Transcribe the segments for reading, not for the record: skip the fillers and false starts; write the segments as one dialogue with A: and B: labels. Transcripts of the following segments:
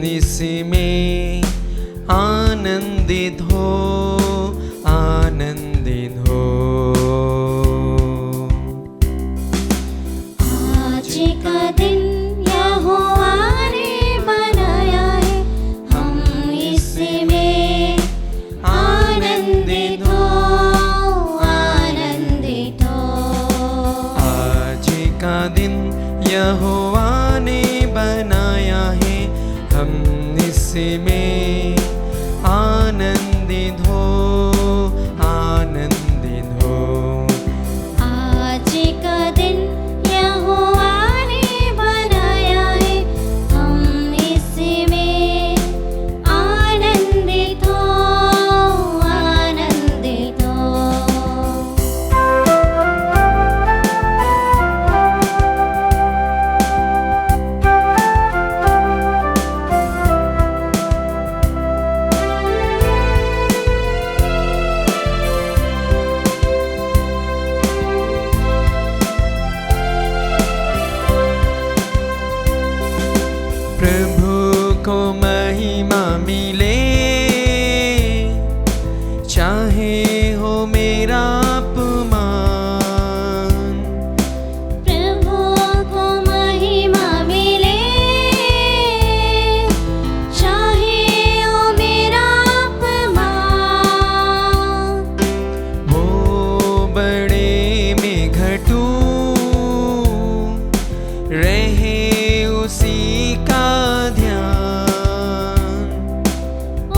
A: इसी में आनंदित हो, आनंदित हो।
B: आज का दिन यहोवा ने बनाया है, हम इसमें आनंदित हो, आनंदित हो।
A: आज का दिन यहोवा ने बनाया है, हम इसमें आनंदित हो, आनंदित हो।
B: आज का दिन यहोवा ने बनाया है, हम इसमें आनंदित हो, आनंदित हो।
A: प्रभु को महिमा मिले, चाहे हो मेरा अपमान।
B: प्रभु को महिमा मिले, चाहे हो मेरा अपमान।
A: वो बड़े में घटू, रहे उसी का ध्यान।
B: ओ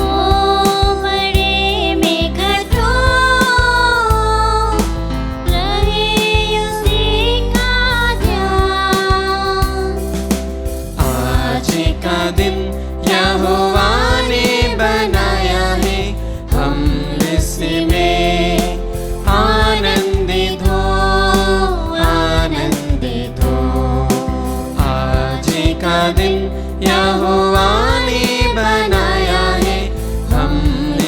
B: बड़े में घटो, रहे उसी का ध्यान।
A: आज का दिन यहोवा ने बनाया है, हम इसमें आनंदित हो, आनंदित हो। आज का दिन यहोवा ने बनाया है, हम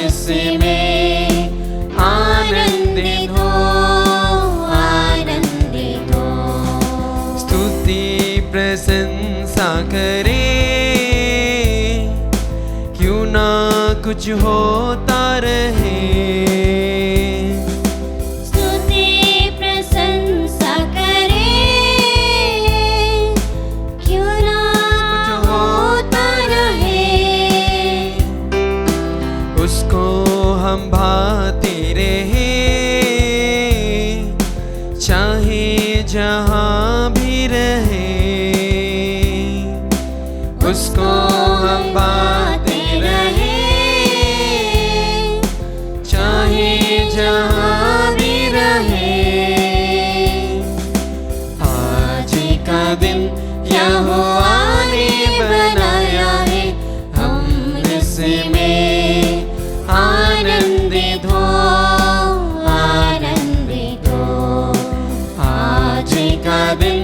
A: इसमें आनंदित हो, आनंदित हो। स्तुति प्रशंसा करे, क्यों ना कुछ होता रहे।
B: स्तुति प्रशंसा करे, क्यों ना
A: कुछ
B: होता रहे।
A: उसको हम भाते रहे, चाहे जहाँ भी रहे। उसको हम भाते रहे, चाहे जहाँ भी रहे। आज का दिन यहोवा ने बनाया है, हम इसमें आनंदित हो, आनंदित हो। आज का दिन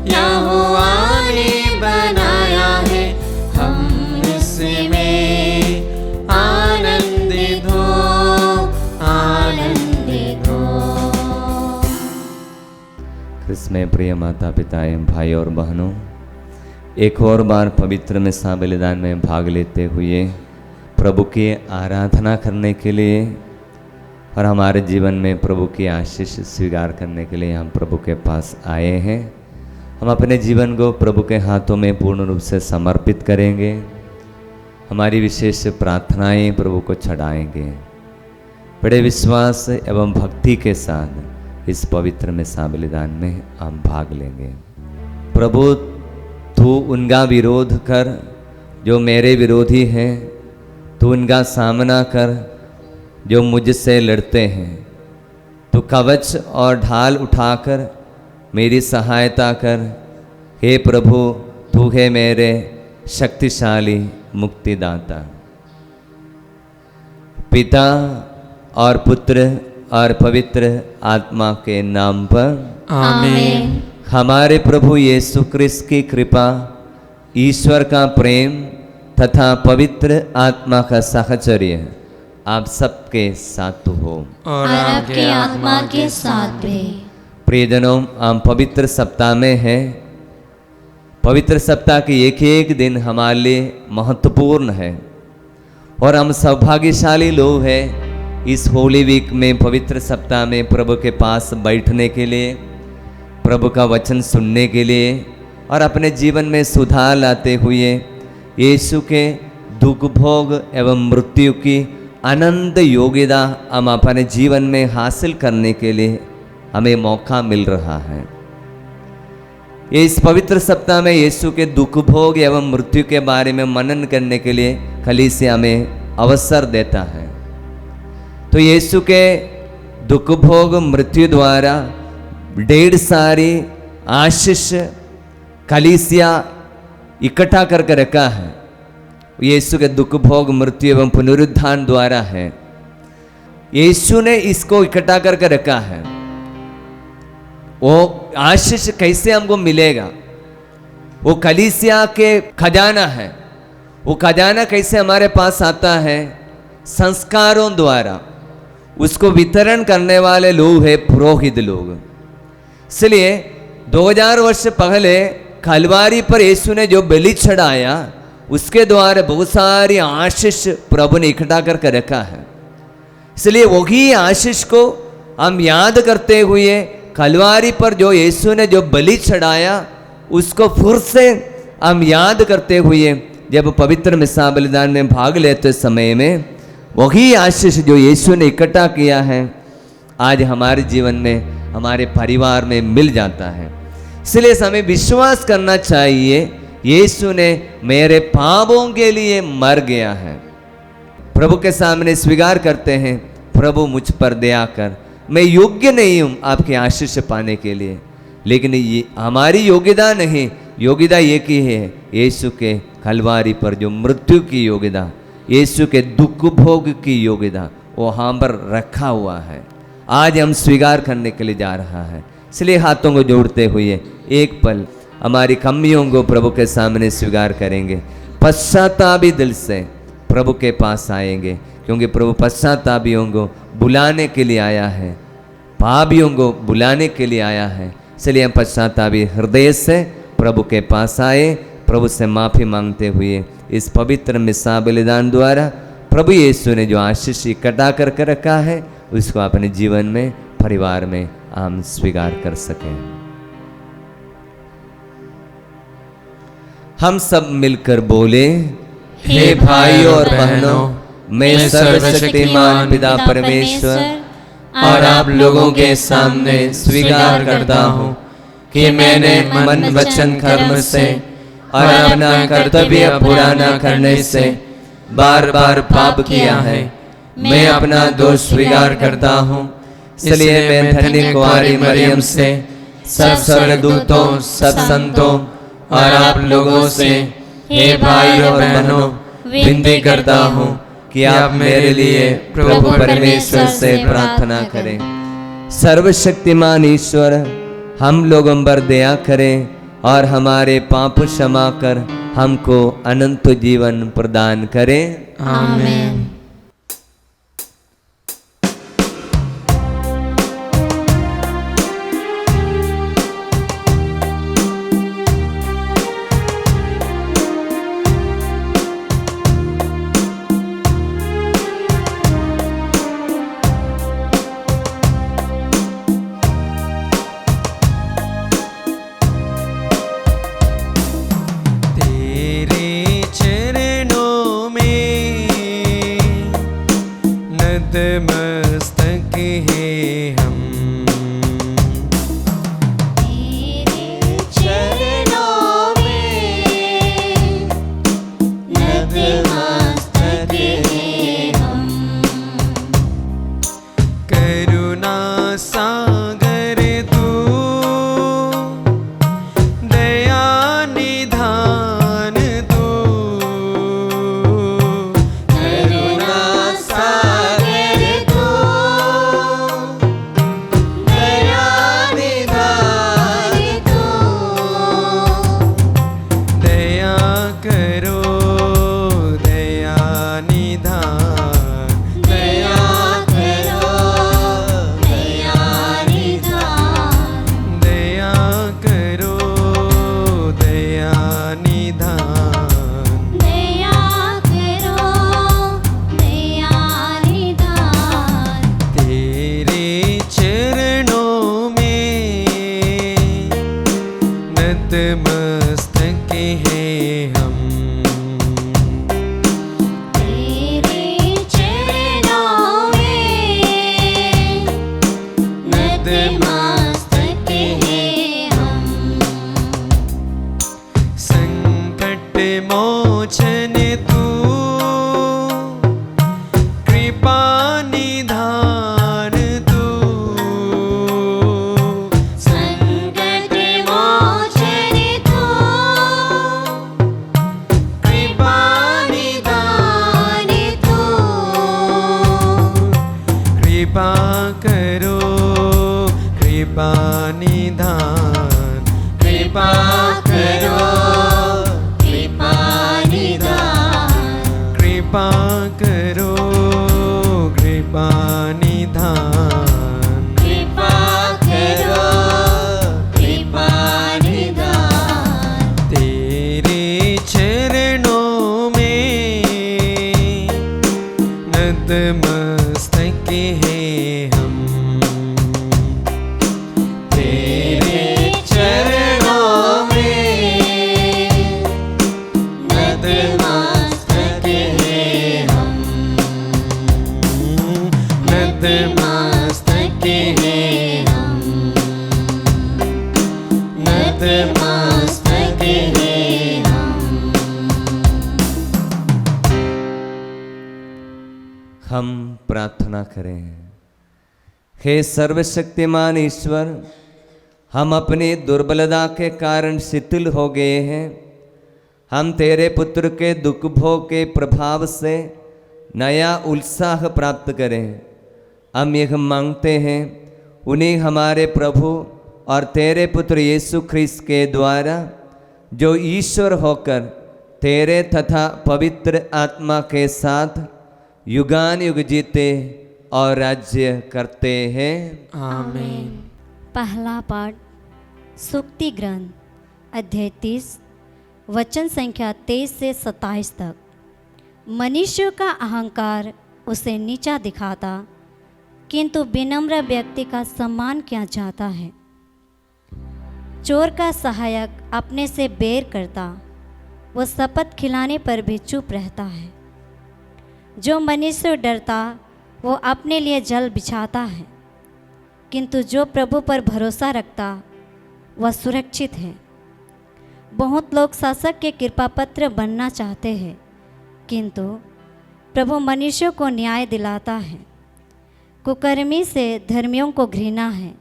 A: यहोवा ने बनाया है, हम इसमें आनंदित हो, आनंदित हो।
C: क्रिस्त में प्रिय माता पिता एवं भाई और बहनों, एक और बार पवित्र मिसा बलिदान में भाग लेते हुए प्रभु की आराधना करने के लिए और हमारे जीवन में प्रभु की आशीष स्वीकार करने के लिए हम प्रभु के पास आए हैं। हम अपने जीवन को प्रभु के हाथों में पूर्ण रूप से समर्पित करेंगे। हमारी विशेष प्रार्थनाएं प्रभु को चढ़ाएंगे। बड़े विश्वास एवं भक्ति के साथ इस पवित्र मिसा बलिदान में हम भाग लेंगे। प्रभु तू उनका विरोध कर जो मेरे विरोधी हैं, तू उनका सामना कर जो मुझसे लड़ते हैं। तू कवच और ढाल उठाकर मेरी सहायता कर। हे प्रभु, तू है मेरे शक्तिशाली मुक्तिदाता। पिता और पुत्र और पवित्र आत्मा के नाम पर
B: आमीन।
C: हमारे प्रभु यीशु क्रिस्त की कृपा, ईश्वर का प्रेम तथा पवित्र आत्मा का साहचर्य आप सबके साथ हो
B: और आपके आत्मा के साथ भी।
C: प्रियजनों, हम पवित्र सप्ताह में हैं। पवित्र सप्ताह के एक एक दिन हमारे लिए महत्वपूर्ण है और हम सौभाग्यशाली लोग हैं इस होली वीक में पवित्र सप्ताह में प्रभु के पास बैठने के लिए, प्रभु का वचन सुनने के लिए और अपने जीवन में सुधार लाते हुए यीशु के दुख भोग एवं मृत्यु की अनंत योग्यता हम अपने जीवन में हासिल करने के लिए हमें मौका मिल रहा है। इस पवित्र सप्ताह में यीशु के दुख भोग एवं मृत्यु के बारे में मनन करने के लिए कलीसिया हमें अवसर देता है। तो यीशु के दुख भोग मृत्यु द्वारा ढेर सारी आशीष कलीसिया इकट्ठा करके रखा है। यीशु के दुख भोग मृत्यु एवं पुनरुत्थान द्वारा है। यीशु ने इसको इकट्ठा करके रखा है। वो आशीष कैसे हमको मिलेगा? वो कलीसिया के खजाना है। वो खजाना कैसे हमारे पास आता है? संस्कारों द्वारा। उसको वितरण करने वाले लोग हैं पुरोहित लोग। इसलिए 2000 वर्ष पहले कलवारी पर यीशु ने जो बलि चढ़ाया उसके द्वारा बहुत सारी आशीष प्रभु ने इकट्ठा करके रखा है। इसलिए वही आशीष को हम याद करते हुए कलवारी पर जो यीशु ने जो बलि चढ़ाया उसको फिर से हम याद करते हुए जब पवित्र मिसा बलिदान में भाग लेते समय में वही आशीष जो यीशु ने इकट्ठा किया है आज हमारे जीवन में, हमारे परिवार में मिल जाता है। इसलिए हमें विश्वास करना चाहिए यीशु ने मेरे पापों के लिए मर गया है। प्रभु के सामने स्वीकार करते हैं, प्रभु मुझ पर दया कर, मैं योग्य नहीं हूँ आपके आशीष पाने के लिए, लेकिन ये हमारी योग्यता नहीं, योग्यता ये की है यीशु के कलवारी पर जो मृत्यु की योग्यता, यीशु के दुख भोग की योग्यता वो हम पर रखा हुआ है। आज हम स्वीकार करने के लिए जा रहा है। इसलिए हाथों को जोड़ते हुए एक पल हमारी कमियों को प्रभु के सामने स्वीकार करेंगे, पश्चातापी दिल से प्रभु के पास आएंगे, क्योंकि प्रभु पश्चातापियों को बुलाने के लिए आया है, पापियों को बुलाने के लिए आया है। इसलिए हम पश्चातापी हृदय से प्रभु के पास आए, प्रभु से माफ़ी मांगते हुए इस पवित्र मिसा बलिदान द्वारा प्रभु यीशु ने जो आशीष इकट्ठा करके रखा है उसको अपने जीवन में, परिवार में हम स्वीकार कर सकें। हम सब मिलकर बोले, हे भाइयों और बहनों, मैं सर्वशक्तिमान पिता परमेश्वर और आप लोगों के सामने स्वीकार करता हूँ कि मैंने मन वचन कर्म से और अपना कर्तव्य पूरा न करने से बार बार पाप किया है। मैं अपना दोष स्वीकार करता हूँ। इसलिए मैं धन्य कुंवारी मरियम से, सब स्वर्गदूतों, सब संतों और आप लोगों से, हे भाई और बहनों, विनती करता हूँ कि आप मेरे लिए प्रभु परमेश्वर से प्रार्थना करें। सर्वशक्तिमान ईश्वर हम लोगों पर दया करें और हमारे पाप क्षमा कर हमको अनंत जीवन प्रदान करें।
B: आमीन।
A: तेरे चरणों में कृपा करो कृपा निधान, कृपा करो कृपा निधान, कृपा करो कृपा निधान, कृपा करो कृपा निधान। तेरे चरणों में नतमस्तक हैं हम, तेरे चरणों में नतमस्तक हैं हम, नतमस्तक हैं हम, नतमस्तक हैं
C: हम प्रार्थना करें। हे सर्वशक्तिमान ईश्वर, हम अपनी दुर्बलता के कारण शिथिल हो गए हैं। हम तेरे पुत्र के दुख भोग के प्रभाव से नया उत्साह प्राप्त करें। हम यह मांगते हैं उन्हीं हमारे प्रभु और तेरे पुत्र यीशु ख्रीस्त के द्वारा, जो ईश्वर होकर तेरे तथा पवित्र आत्मा के साथ युगान युग जीते और राज्य करते हैं।
A: आमीन।
B: पहला पाठ सूक्ति ग्रंथ अध्याय 30 वचन संख्या 23 से 27 तक। मनुष्य का अहंकार उसे नीचा दिखाता, किंतु विनम्र व्यक्ति का सम्मान किया जाता है। चोर का सहायक अपने से बैर करता, वो शपथ खिलाने पर भी चुप रहता है। जो मनुष्य डरता वो अपने लिए जल बिछाता है, किंतु जो प्रभु पर भरोसा रखता वह सुरक्षित है। बहुत लोग शासक के कृपापत्र बनना चाहते हैं, किंतु प्रभु मनुष्यों को न्याय दिलाता है। कुकर्मी से धर्मियों को घृणा है,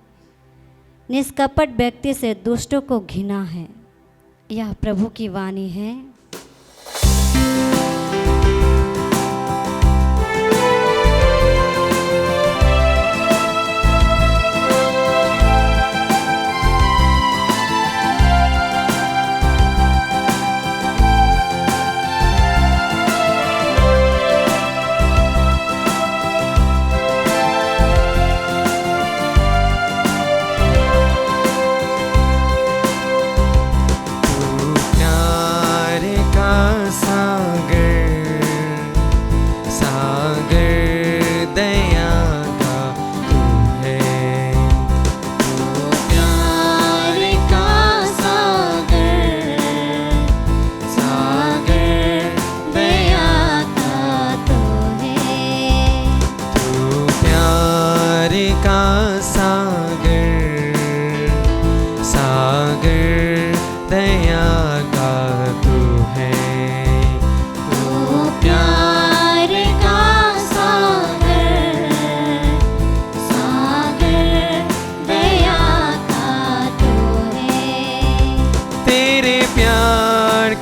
B: निष्कपट व्यक्ति से दुष्टों को घृणा है। यह प्रभु की वाणी है।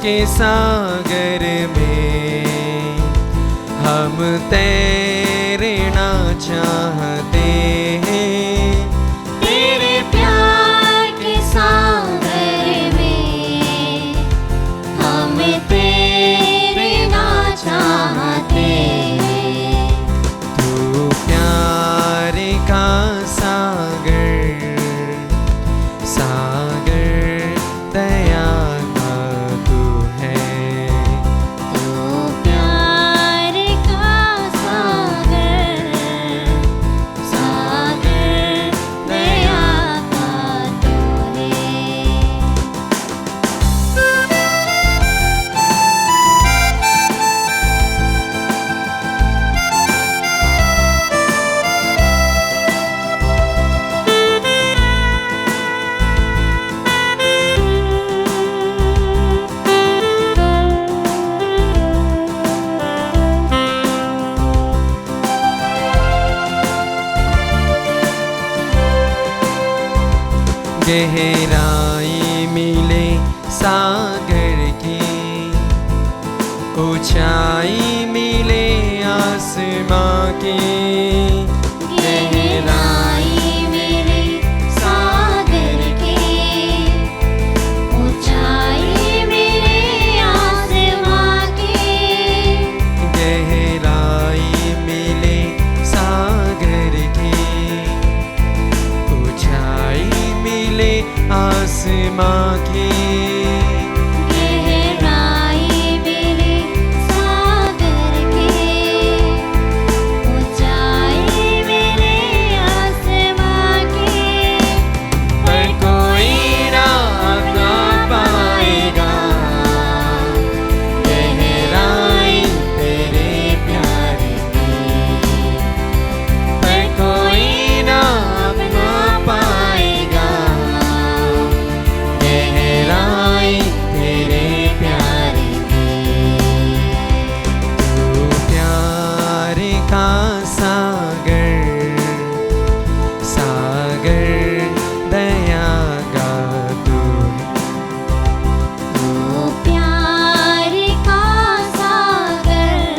A: के सागर में हम तैरना चाहते हैं,
B: तेरे प्यार के सागर में हम तैरना चाहते हैं।
A: तू प्यार का सागर, सागर दया गहराई मिले सागर की, ऊंचाई मिले आसमां की।
B: गहराई मिले सागर की, ऊंचाई मिले आसमां की।
A: गहराई मिले सागर की, ऊंचाई मिले आसमां की।
B: गहराई मिले सागर की, ऊंचाई मिले आसमां की।
A: पर कोई ना आगा पाएगा गहराई तेरे प्यार की। पर कोई ना आगा पाएगा गहराई तेरे प्यार की। तू प्यार का सागर, सागर दया का तू।
B: ओ प्यार का सागर,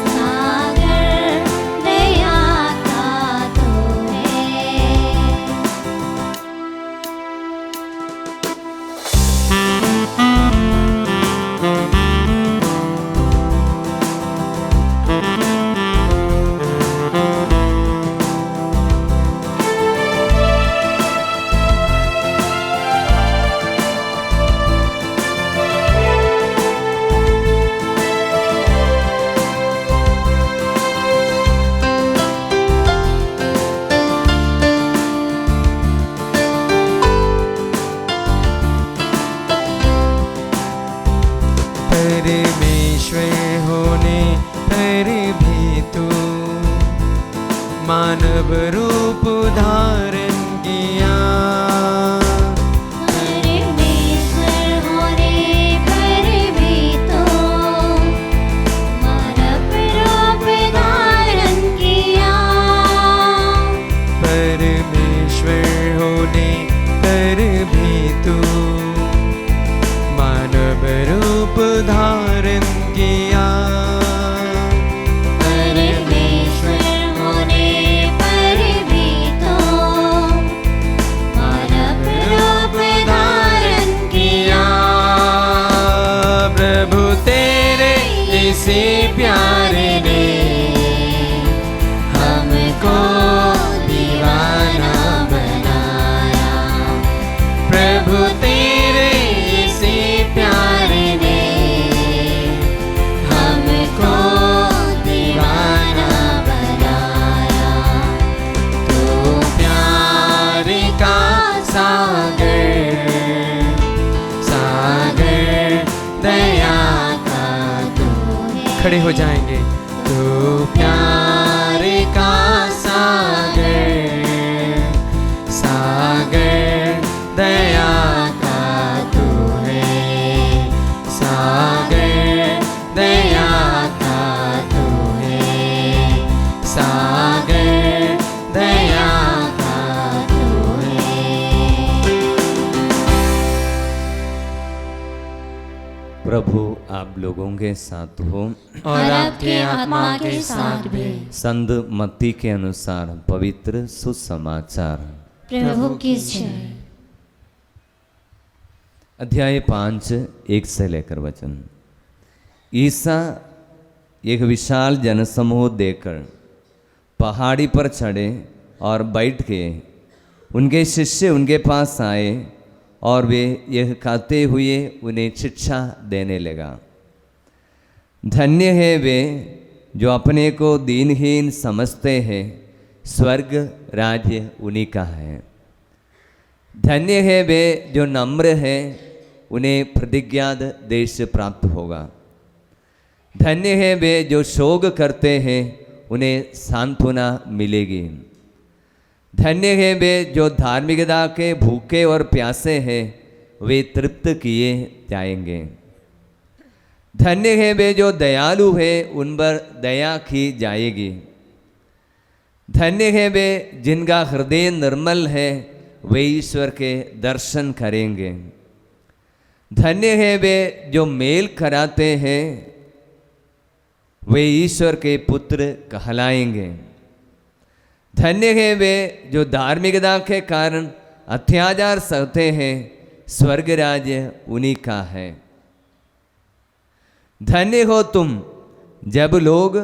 B: सागर दया का तू है।
A: परमेश्वर होने पर भी तू मानव रूप धारण किया।
B: परमेश्वर होने पर भी तो मानव रूप धारण किया।
A: परमेश्वर होने पर भी तू मानव रूप धारण किया।
B: परमेश्वर होने पर भी तो मानव रूप धारण किया।
A: प्रभु तेरे इसी प्यार ने हमको दीवाना बनाया। प्रभु तेरे इसी प्यार ने हमको दीवाना बनाया। तू प्यार का सागर, सागर दया का तू है। खड़े हो जाएंगे। तू प्यार का सागर, सागर दया का तू है। सागर दया का तू है। सागर दया का तू है।
C: प्रभु आप लोगों के साथ हो
B: और आपके आत्मा के साथ भी।
C: संत मत्ती के अनुसार पवित्र सुसमाचार
B: प्रभु की जय।
C: अध्याय 5 1 से लेकर वचन। ईसा एक विशाल जनसमूह देखकर पहाड़ी पर चढ़े और बैठ के उनके शिष्य उनके पास आए और वे यह कहते हुए उन्हें शिक्षा देने लगा। धन्य है वे जो अपने को दीनहीन समझते हैं, स्वर्ग राज्य उन्हीं का है। धन्य है वे जो नम्र है, उन्हें प्रतिज्ञात देश प्राप्त होगा। धन्य है वे जो शोक करते हैं, उन्हें सांत्वना मिलेगी। धन्य है वे जो धार्मिकता के भूखे और प्यासे हैं, वे तृप्त किए जाएंगे। धन्य है वे जो दयालु है, उन पर दया की जाएगी। धन्य है वे जिनका हृदय निर्मल है, वे ईश्वर के दर्शन करेंगे। धन्य है वे जो मेल कराते हैं, वे ईश्वर के पुत्र कहलाएंगे। धन्य है वे जो धार्मिकता के कारण अत्याचार सहते हैं, स्वर्ग राज्य उन्हीं का है। धन्य हो तुम जब लोग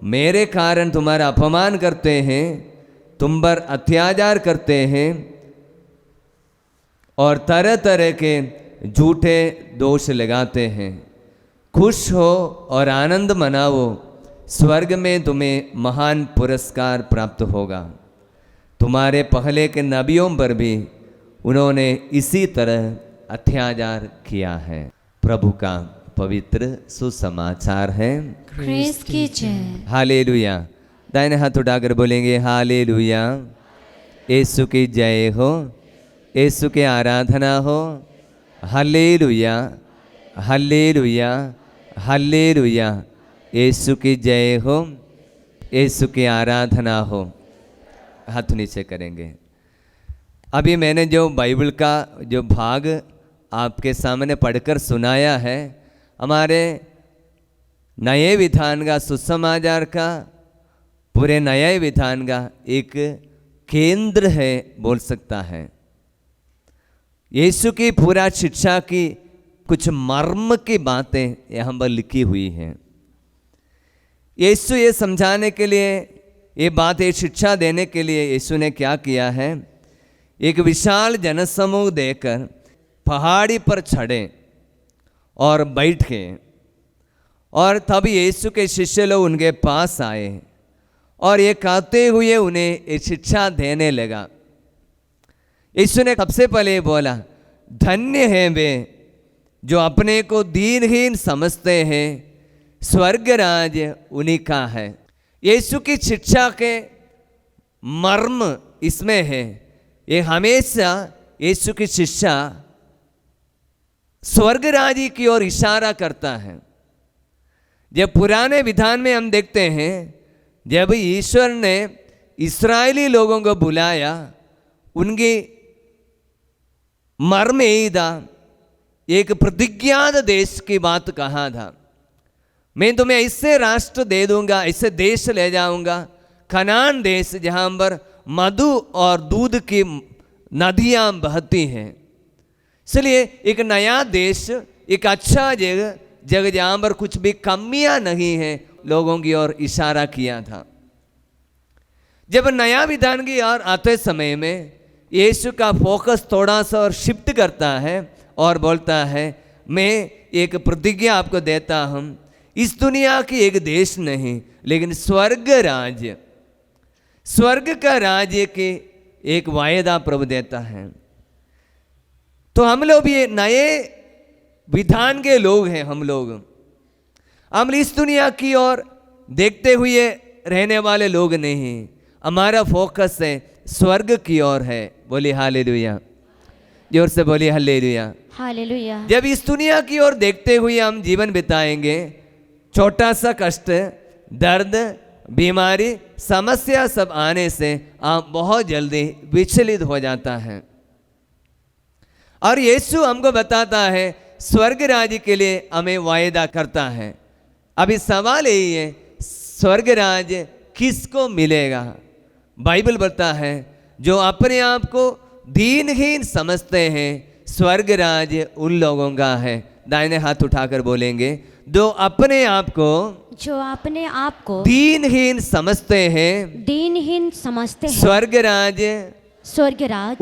C: मेरे कारण तुम्हारा अपमान करते हैं, तुम पर अत्याचार करते हैं और तरह तरह के झूठे दोष लगाते हैं। खुश हो और आनंद मनाओ, स्वर्ग में तुम्हें महान पुरस्कार प्राप्त होगा। तुम्हारे पहले के नबियों पर भी उन्होंने इसी तरह अत्याचार किया है। प्रभु का पवित्र सुसमाचार है।
B: ख्रीस्त की जय।
C: हालेलुया। दाहिने हाथ उठाकर बोलेंगे हालेलुया। यीशु की जय हो, यीशु की आराधना हो। हालेलुया, हालेलुया, हालेलुया। यीशु की जय हो, यीशु की आराधना हो। हाथ नीचे करेंगे। अभी मैंने जो बाइबल का जो भाग आपके सामने पढ़कर सुनाया है, हमारे नए विधान का, सुसमाचार का, पूरे नए विधान का एक केंद्र है बोल सकता है। यीशु की पूरा शिक्षा की कुछ मर्म की बातें यहाँ पर लिखी हुई हैं। यीशु ये समझाने के लिए, ये बात, ये शिक्षा देने के लिए यीशु ने क्या किया है, एक विशाल जनसमूह देकर पहाड़ी पर चढ़े और बैठ गए। और तब यीशु के शिष्य लोग उनके पास आए और ये कहते हुए उन्हें ये शिक्षा देने लगा। यीशु ने सबसे पहले बोला, धन्य हैं वे जो अपने को दीनहीन समझते हैं, स्वर्ग राज्य उन्हीं का है। यीशु की शिक्षा के मर्म इसमें है। ये हमेशा यीशु की शिक्षा स्वर्ग राज्य की ओर इशारा करता है। जब पुराने विधान में हम देखते हैं, जब ईश्वर ने इस्राएली लोगों को बुलाया, उनकी मर्म यही था, एक प्रतिज्ञात देश की बात कहा था। मैं तुम्हें ऐसे राष्ट्र दे दूंगा, ऐसे देश ले जाऊंगा, कनान देश जहां पर मधु और दूध की नदियां बहती हैं। इसलिए एक नया देश, एक अच्छा जगह जहां पर कुछ भी कमियां नहीं है, लोगों की ओर इशारा किया था। जब नया विधान की ओर आते समय में यीशु का फोकस थोड़ा सा और शिफ्ट करता है और बोलता है, मैं एक प्रतिज्ञा आपको देता हूं, इस दुनिया की एक देश नहीं, लेकिन स्वर्ग राज्य, स्वर्ग का राज्य के एक वायदा प्रभु देता है। तो हम लोग भी नए विधान के लोग हैं। हम इस दुनिया की ओर देखते हुए रहने वाले लोग नहीं। हमारा फोकस है स्वर्ग की ओर है। बोलिए हालेलुया, जोर से बोलिए हालेलुया,
B: हालेलुया।
C: जब इस दुनिया की ओर देखते हुए हम जीवन बिताएंगे, छोटा सा कष्ट, दर्द, बीमारी, समस्या सब आने से आप बहुत जल्दी विचलित हो जाता है। और यीशु हमको बताता है स्वर्ग राज्य के लिए हमें वायदा करता है। अभी सवाल यही है, स्वर्ग राज्य किसको मिलेगा? बाइबल बताता है जो अपने आप को दीनहीन समझते हैं, स्वर्ग राज्य उन लोगों का है। दाहिने हाथ उठाकर बोलेंगे, जो अपने आप को दीनहीन समझते हैं, स्वर्ग राज्य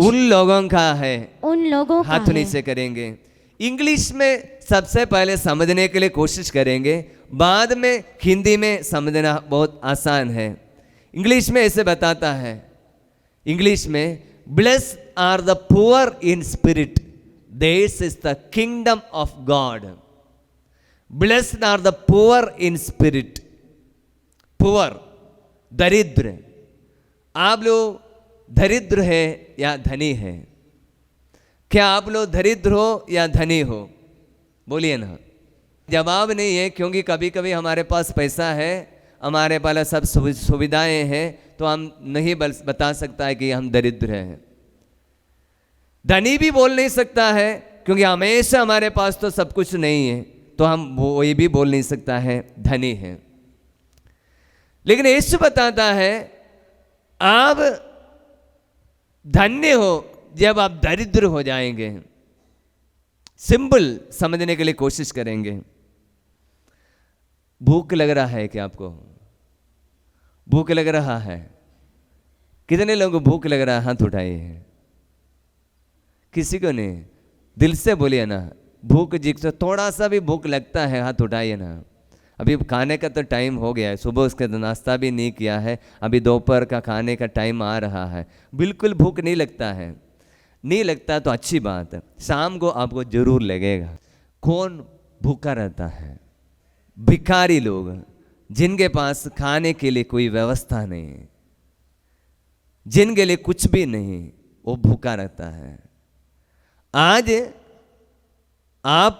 C: उन लोगों का है। हाथ नीचे करेंगे। इंग्लिश में सबसे पहले समझने के लिए कोशिश करेंगे, बाद में हिंदी में समझना बहुत आसान है। इंग्लिश में ऐसे बताता है, इंग्लिश में, blessed are the poor in spirit, theirs is the kingdom of God. Blessed are the poor in spirit. Poor, दरिद्र। आप लोग दरिद्र है या धनी है? क्या आप लोग दरिद्र हो या धनी हो? बोलिए ना। जवाब नहीं है, क्योंकि कभी कभी हमारे पास पैसा है, हमारे पास सब सुविधाएं हैं, तो हम नहीं बता सकता है कि हम दरिद्र हैं। धनी भी बोल नहीं सकता है, क्योंकि हमेशा हमारे पास तो सब कुछ नहीं है, तो हम वो ये भी बोल नहीं सकता है धनी है। लेकिन यीशु बताता है आप धन्य हो जब आप दरिद्र हो जाएंगे। सिंपल समझने के लिए कोशिश करेंगे। भूख लग रहा है क्या आपको? भूख लग रहा है? कितने लोगों को भूख लग रहा है? हाथ उठाइए। किसी को नहीं? दिल से बोलिए ना, भूख जिसको थोड़ा सा भी भूख लगता है हाथ उठाइए ना। अभी खाने का तो टाइम हो गया है, सुबह उसके नाश्ता भी नहीं किया है, अभी दोपहर का खाने का टाइम आ रहा है, बिल्कुल भूख नहीं लगता है। नहीं लगता तो अच्छी बात है, शाम को आपको जरूर लगेगा। कौन भूखा रहता है? भिखारी लोग, जिनके पास खाने के लिए कोई व्यवस्था नहीं, जिनके लिए कुछ भी नहीं, वो भूखा रहता है। आज आप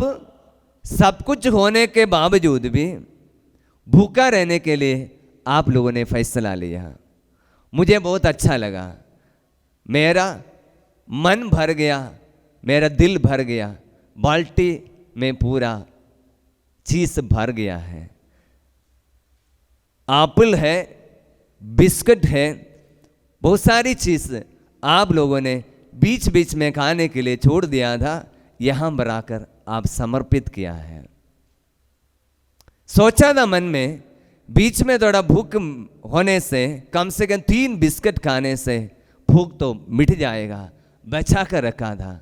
C: सब कुछ होने के बावजूद भी भूखा रहने के लिए आप लोगों ने फैसला लिया। मुझे बहुत अच्छा लगा, मेरा मन भर गया, मेरा दिल भर गया, बाल्टी में पूरा चीज भर गया है। एप्पल है, बिस्किट है, बहुत सारी चीज आप लोगों ने बीच बीच में खाने के लिए छोड़ दिया था, यहां पर आकर आप समर्पित किया है। सोचा था मन में, बीच में थोड़ा भूख होने से कम 3 बिस्किट खाने से भूख तो मिट जाएगा, बचा कर रखा था।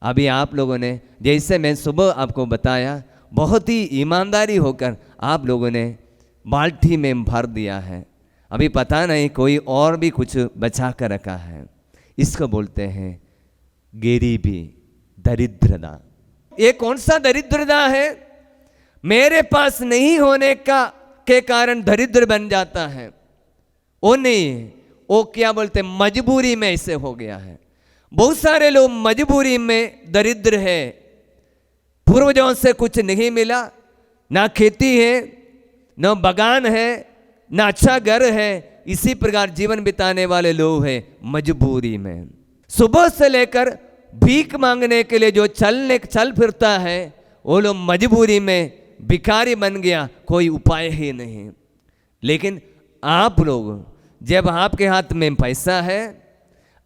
C: अभी आप लोगों ने, जैसे मैं सुबह आपको बताया, बहुत ही ईमानदारी होकर आप लोगों ने बाल्टी में भर दिया है। अभी पता नहीं कोई और भी कुछ बचा कर रखा है। इसको बोलते हैं गरीबी, दरिद्रता। ये कौन सा दरिद्रता है? मेरे पास नहीं होने के कारण दरिद्र बन जाता है, वो नहीं, वो क्या बोलते हैं, मजबूरी में ऐसे हो गया है। बहुत सारे लोग मजबूरी में दरिद्र है, पूर्वजों से कुछ नहीं मिला, ना खेती है, ना बगान है, ना अच्छा घर है, इसी प्रकार जीवन बिताने वाले लोग हैं मजबूरी में। सुबह से लेकर भीख मांगने के लिए जो चल फिरता है, वो लोग मजबूरी में भिखारी बन गया, कोई उपाय ही नहीं। लेकिन आप लोग, जब आपके हाथ में पैसा है,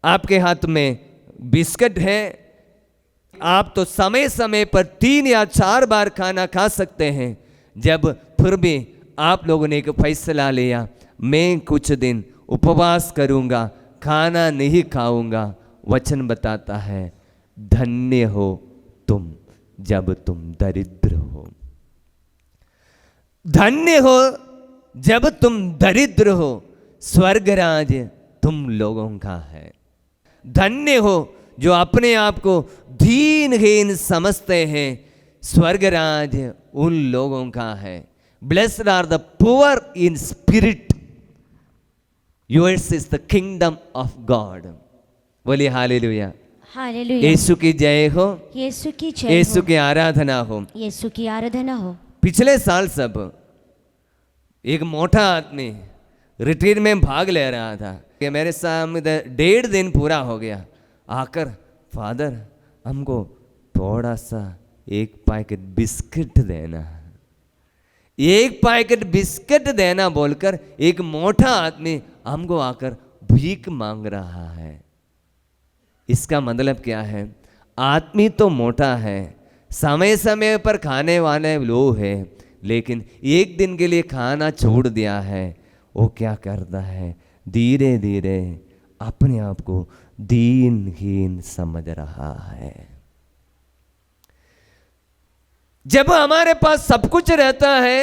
C: आपके हाथ में बिस्किट है, आप तो समय समय पर 3 या 4 बार खाना खा सकते हैं। जब फिर भी आप लोगों ने एक फैसला लिया, मैं कुछ दिन उपवास करूंगा, खाना नहीं खाऊंगा, वचन बताता है धन्य हो तुम जब तुम दरिद्र हो। धन्य हो जब तुम दरिद्र हो, स्वर्गराज तुम लोगों का है। धन्य हो जो अपने आप को दीनहीन समझते हैं, स्वर्गराज उन लोगों का है। Blessed are the poor in spirit, yours is the kingdom of God. बोलिए हालेलुया,
B: हालेलुया।
C: यीशु की जय हो,
B: यीशु की जय हो,
C: यीशु की आराधना हो,
B: यीशु की आराधना हो।
C: पिछले साल सब एक मोटा आदमी रिट्रीट में भाग ले रहा था कि मेरे सामने 1.5 दिन पूरा हो गया, आकर फादर हमको थोड़ा सा 1 पैकेट बिस्किट देना, 1 पैकेट बिस्किट देना बोलकर एक मोटा आदमी हमको आकर भीख मांग रहा है। इसका मतलब क्या है? आदमी तो मोटा है, समय समय पर खाने वाले लोग हैं, लेकिन एक दिन के लिए खाना छोड़ दिया है। वो क्या करता है? धीरे धीरे अपने आप को दीनहीन समझ रहा है। जब हमारे पास सब कुछ रहता है,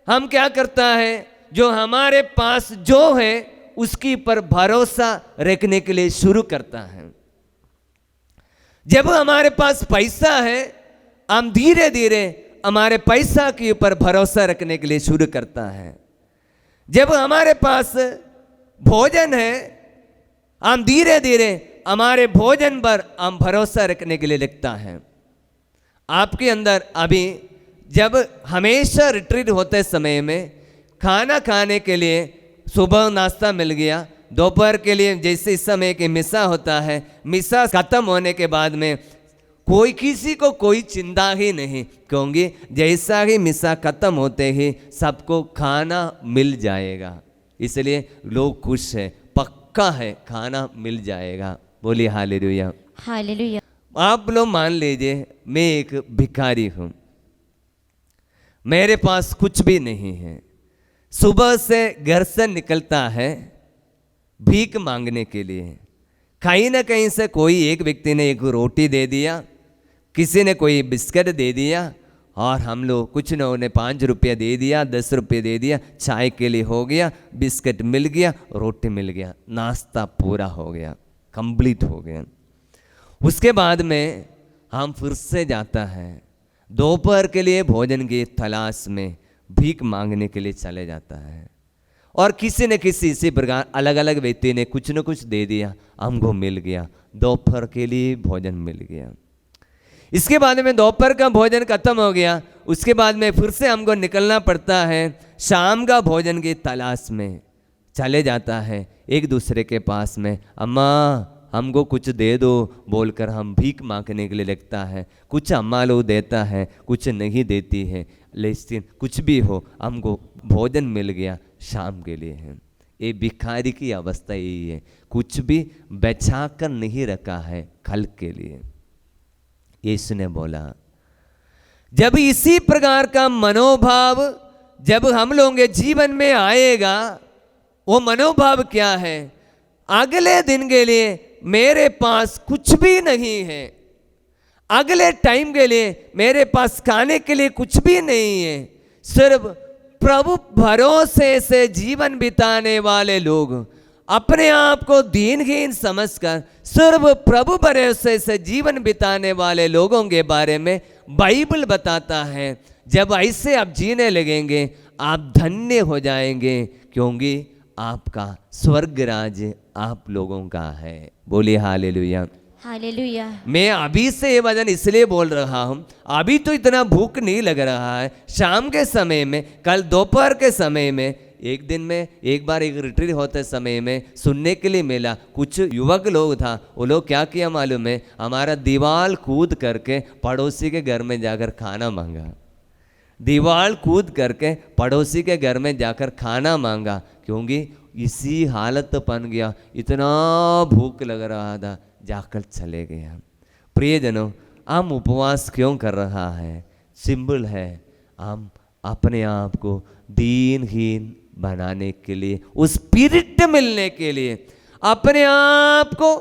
C: हम क्या करता है? जो हमारे पास जो है उसकी पर भरोसा रखने के लिए शुरू करता है। जब हमारे पास पैसा है, हम धीरे धीरे हमारे पैसा के ऊपर भरोसा रखने के लिए शुरू करता है। जब हमारे पास भोजन है, हम धीरे धीरे हमारे भोजन पर हम भरोसा रखने के लिए लगता है। आपके अंदर अभी जब हमेशा रिट्रीट होते समय में खाना खाने के लिए सुबह नाश्ता मिल गया, दोपहर के लिए जैसे इस समय के मिसा होता है, मिसा खत्म होने के बाद में कोई किसी को कोई चिंता ही नहीं, क्योंकि जैसा ही मिसा खत्म होते ही सबको खाना मिल जाएगा, इसलिए लोग खुश है। पक्का है खाना मिल जाएगा। बोलिए हालेलुया।
B: हालेलुया।
C: आप लोग मान लीजिए मैं एक भिखारी हूं, मेरे पास कुछ भी नहीं है, सुबह से घर से निकलता है भीख मांगने के लिए। कहीं ना कहीं से कोई एक व्यक्ति ने एक रोटी दे दिया, किसी ने कोई बिस्किट दे दिया, और हम लोग कुछ न उन्हें 5 रुपये दे दिया, 10 रुपये दे दिया, चाय के लिए हो गया, बिस्किट मिल गया, रोटी मिल गया, नाश्ता पूरा हो गया, कंप्लीट हो गया। उसके बाद में हम फिर से जाता है दोपहर के लिए भोजन की तलाश में, भीख मांगने के लिए चले जाता है। और किसी न किसी इसी प्रकार अलग अलग व्यक्ति ने कुछ न कुछ दे दिया, हमको मिल गया, दोपहर के लिए भोजन मिल गया। इसके बाद में दोपहर का भोजन खत्म हो गया, उसके बाद में फिर से हमको निकलना पड़ता है शाम का भोजन की तलाश में। चले जाता है एक दूसरे के पास में, अम्मा हमको कुछ दे दो बोलकर हम भीख मांगने के लिए लगता है। कुछ अम्मा लोग देता है, कुछ नहीं देती है, लेकिन कुछ भी हो हमको भोजन मिल गया, शाम के लिए है। ये भिखारी की अवस्था यही है, कुछ भी बचा कर नहीं रखा है कल के लिए। यीशु ने बोला जब इसी प्रकार का मनोभाव जब हम लोगों के जीवन में आएगा, वो मनोभाव क्या है? अगले दिन के लिए मेरे पास कुछ भी नहीं है, अगले टाइम के लिए मेरे पास खाने के लिए कुछ भी नहीं है, सिर्फ प्रभु भरोसे से जीवन बिताने वाले लोग, अपने आप को दीनहीन समझकर सिर्फ प्रभु भरोसे से जीवन बिताने वाले लोगों के बारे में बाइबल बताता है। जब ऐसे आप जीने लगेंगे आप धन्य हो जाएंगे, क्योंकि आपका स्वर्ग राज्य आप लोगों का है। बोलिए हालेलुया।
B: हालेलुया।
C: मैं अभी से ये वचन इसलिए बोल रहा हूँ, अभी तो इतना भूख नहीं लग रहा है, शाम के समय में, कल दोपहर के समय में, एक दिन में एक बार एक रिट्रीट होते समय में सुनने के लिए मिला, कुछ युवक लोग था, वो लोग क्या किया मालूम है, हमारा दीवार कूद करके पड़ोसी के घर में जाकर खाना मांगा, दीवार कूद करके पड़ोसी के घर में जाकर खाना मांगा, क्योंकि इसी हालत बन गया, इतना भूख लग रहा था, जाकर चले गया। प्रियजनों, हम उपवास क्यों कर रहा है? सिंपल है, हम अपने आप को दीनहीन बनाने के लिए, उस स्पिरिट मिलने के लिए, अपने आप को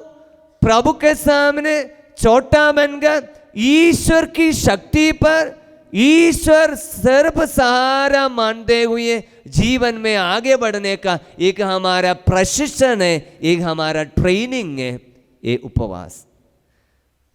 C: प्रभु के सामने छोटा बनकर ईश्वर की शक्ति पर, ईश्वर सर्व सहारा मानते हुए जीवन में आगे बढ़ने का एक हमारा प्रशिक्षण है, एक हमारा ट्रेनिंग है ये उपवास।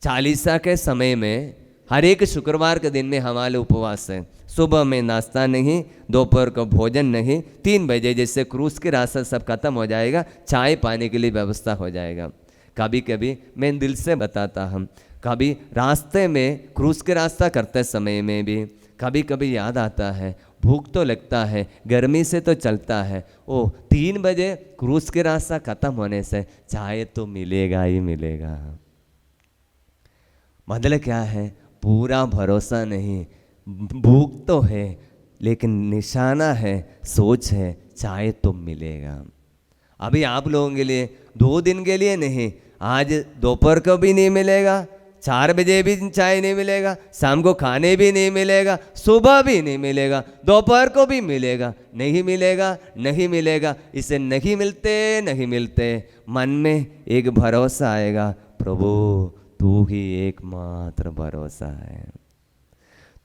C: चालीसा के समय में हर एक शुक्रवार के दिन में हमारे उपवास है। सुबह में नाश्ता नहीं, दोपहर को भोजन नहीं, 3 बजे जैसे क्रूस के रास्ता सब खत्म हो जाएगा, चाय पानी के लिए व्यवस्था हो जाएगा। कभी कभी मैं दिल से बताता हूँ, कभी रास्ते में क्रूस के रास्ता करते समय में भी कभी कभी याद आता है, भूख तो लगता है, गर्मी से तो चलता है, ओ 3 बजे क्रूस के रास्ता खत्म होने से चाय तो मिलेगा ही मिलेगा। मतलब क्या है? पूरा भरोसा नहीं, भूख तो है लेकिन निशाना है, सोच है, चाय तो मिलेगा। अभी आप लोगों के लिए 2 दिन के लिए नहीं, आज दोपहर को भी नहीं मिलेगा, 4 बजे भी चाय नहीं मिलेगा, शाम को खाने भी नहीं मिलेगा, सुबह भी नहीं मिलेगा, दोपहर को भी मिलेगा, नहीं मिलेगा, नहीं मिलेगा। इसे नहीं मिलते नहीं मिलते मन में एक भरोसा आएगा, प्रभु तू ही एकमात्र भरोसा है,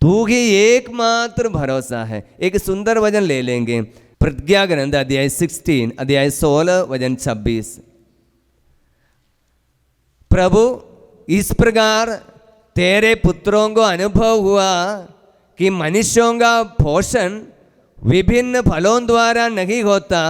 C: तू ही एकमात्र भरोसा है। एक सुंदर वचन ले लेंगे, प्रतिज्ञा ग्रंथ अध्याय 16 अध्याय 16 वचन 26। प्रभु इस प्रकार तेरे पुत्रों को अनुभव हुआ कि मनुष्यों का पोषण विभिन्न फलों द्वारा नहीं होता,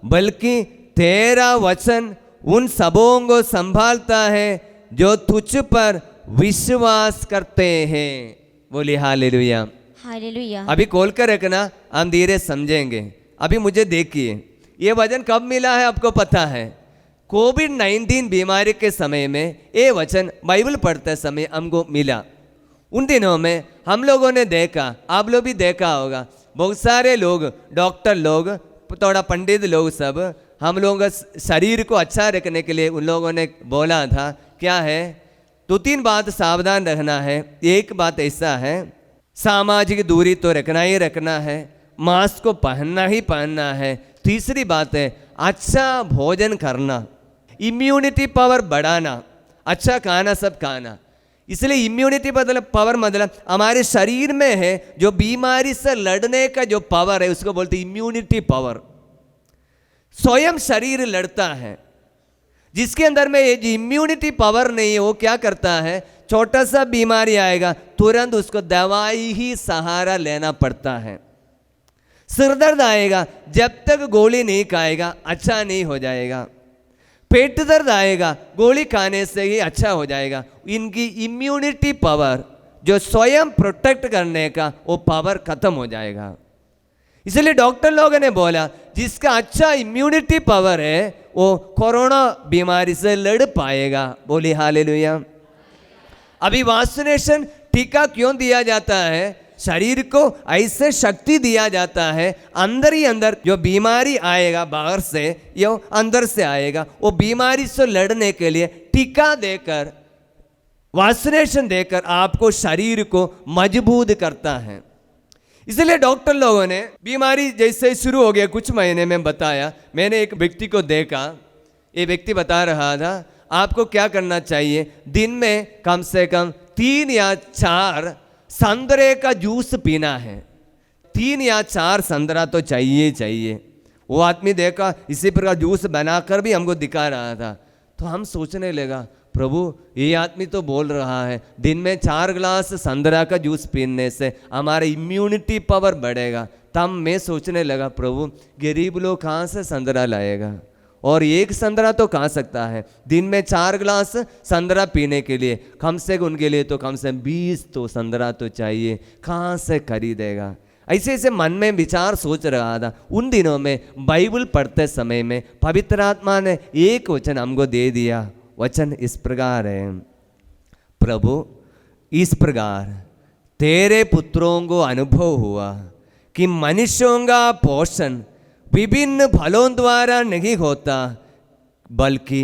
C: बल्कि तेरा वचन उन सबों को संभालता है जो तुझ पर विश्वास करते हैं। बोलिए हालेलुया।
B: हालेलुया।
C: अभी खोल कर रखना, हम धीरे समझेंगे। अभी मुझे देखिए, ये वचन कब मिला है आपको पता है? कोविड-19 बीमारी के समय में ये वचन बाइबल पढ़ते समय हमको मिला। उन दिनों में हम लोगों ने देखा, आप लोग भी देखा होगा, बहुत सारे लोग, डॉक्टर लोग, थोड़ा पंडित लोग सब हम लोगों का शरीर को अच्छा रखने के लिए उन लोगों ने बोला था, क्या है? 2-3 बात सावधान रहना है। एक बात ऐसा है, सामाजिक दूरी तो रखना ही रखना है, मास्क को पहनना ही पहनना है। तीसरी बात है अच्छा भोजन करना, इम्यूनिटी पावर बढ़ाना, अच्छा खाना सब खाना। इसलिए इम्यूनिटी पावर मतलब हमारे शरीर में है जो बीमारी से लड़ने का जो पावर है उसको बोलते इम्यूनिटी पावर। स्वयं शरीर लड़ता है, जिसके अंदर में ये इम्यूनिटी पावर नहीं है वो क्या करता है, छोटा सा बीमारी आएगा तुरंत उसको दवाई ही सहारा लेना पड़ता है। सिर दर्द आएगा जब तक गोली नहीं खाएगा अच्छा नहीं हो जाएगा। पेट दर्द आएगा गोली खाने से ही अच्छा हो जाएगा। इनकी इम्यूनिटी पावर जो स्वयं प्रोटेक्ट करने का वो पावर खत्म हो जाएगा। इसलिए डॉक्टर लोगों ने बोला जिसका अच्छा इम्यूनिटी पावर है वो कोरोना बीमारी से लड़ पाएगा। बोली हालेलुया। अभी वैक्सीनेशन टीका क्यों दिया जाता है? शरीर को ऐसे शक्ति दिया जाता है, अंदर ही अंदर जो बीमारी आएगा बाहर से या अंदर से आएगा वो बीमारी से लड़ने के लिए टीका देकर वैक्सीनेशन देकर आपको शरीर को मजबूत करता है। इसलिए डॉक्टर लोगों ने बीमारी जैसे शुरू हो गया कुछ महीने में बताया, मैंने एक व्यक्ति को देखा, ये व्यक्ति बता रहा था आपको क्या करना चाहिए, दिन में कम से कम 3 या 4 संतरे का जूस पीना है। 3 या 4 संतरा तो चाहिए। वो आदमी देखा इसी प्रकार जूस बनाकर भी हमको दिखा रहा था, तो हम सोचने लगा प्रभु ये आदमी तो बोल रहा है दिन में 4 गिलास संतरा का जूस पीने से हमारा इम्यूनिटी पावर बढ़ेगा। तब मैं सोचने लगा प्रभु गरीब लोग कहाँ से संतरा लाएगा, और एक संतरा तो खा सकता है, दिन में 4 गिलास संतरा पीने के लिए कम से कम उनके लिए तो कम से कम 20 तो संतरा तो चाहिए, कहाँ से खरीदेगा? ऐसे ऐसे मन में विचार सोच रहा था। उन दिनों में बाइबल पढ़ते समय में पवित्र आत्मा ने एक वचन हमको दे दिया। वचन इस प्रकार है, प्रभु इस प्रकार तेरे पुत्रों को अनुभव हुआ कि मनुष्यों का पोषण विभिन्न फलों द्वारा नहीं होता, बल्कि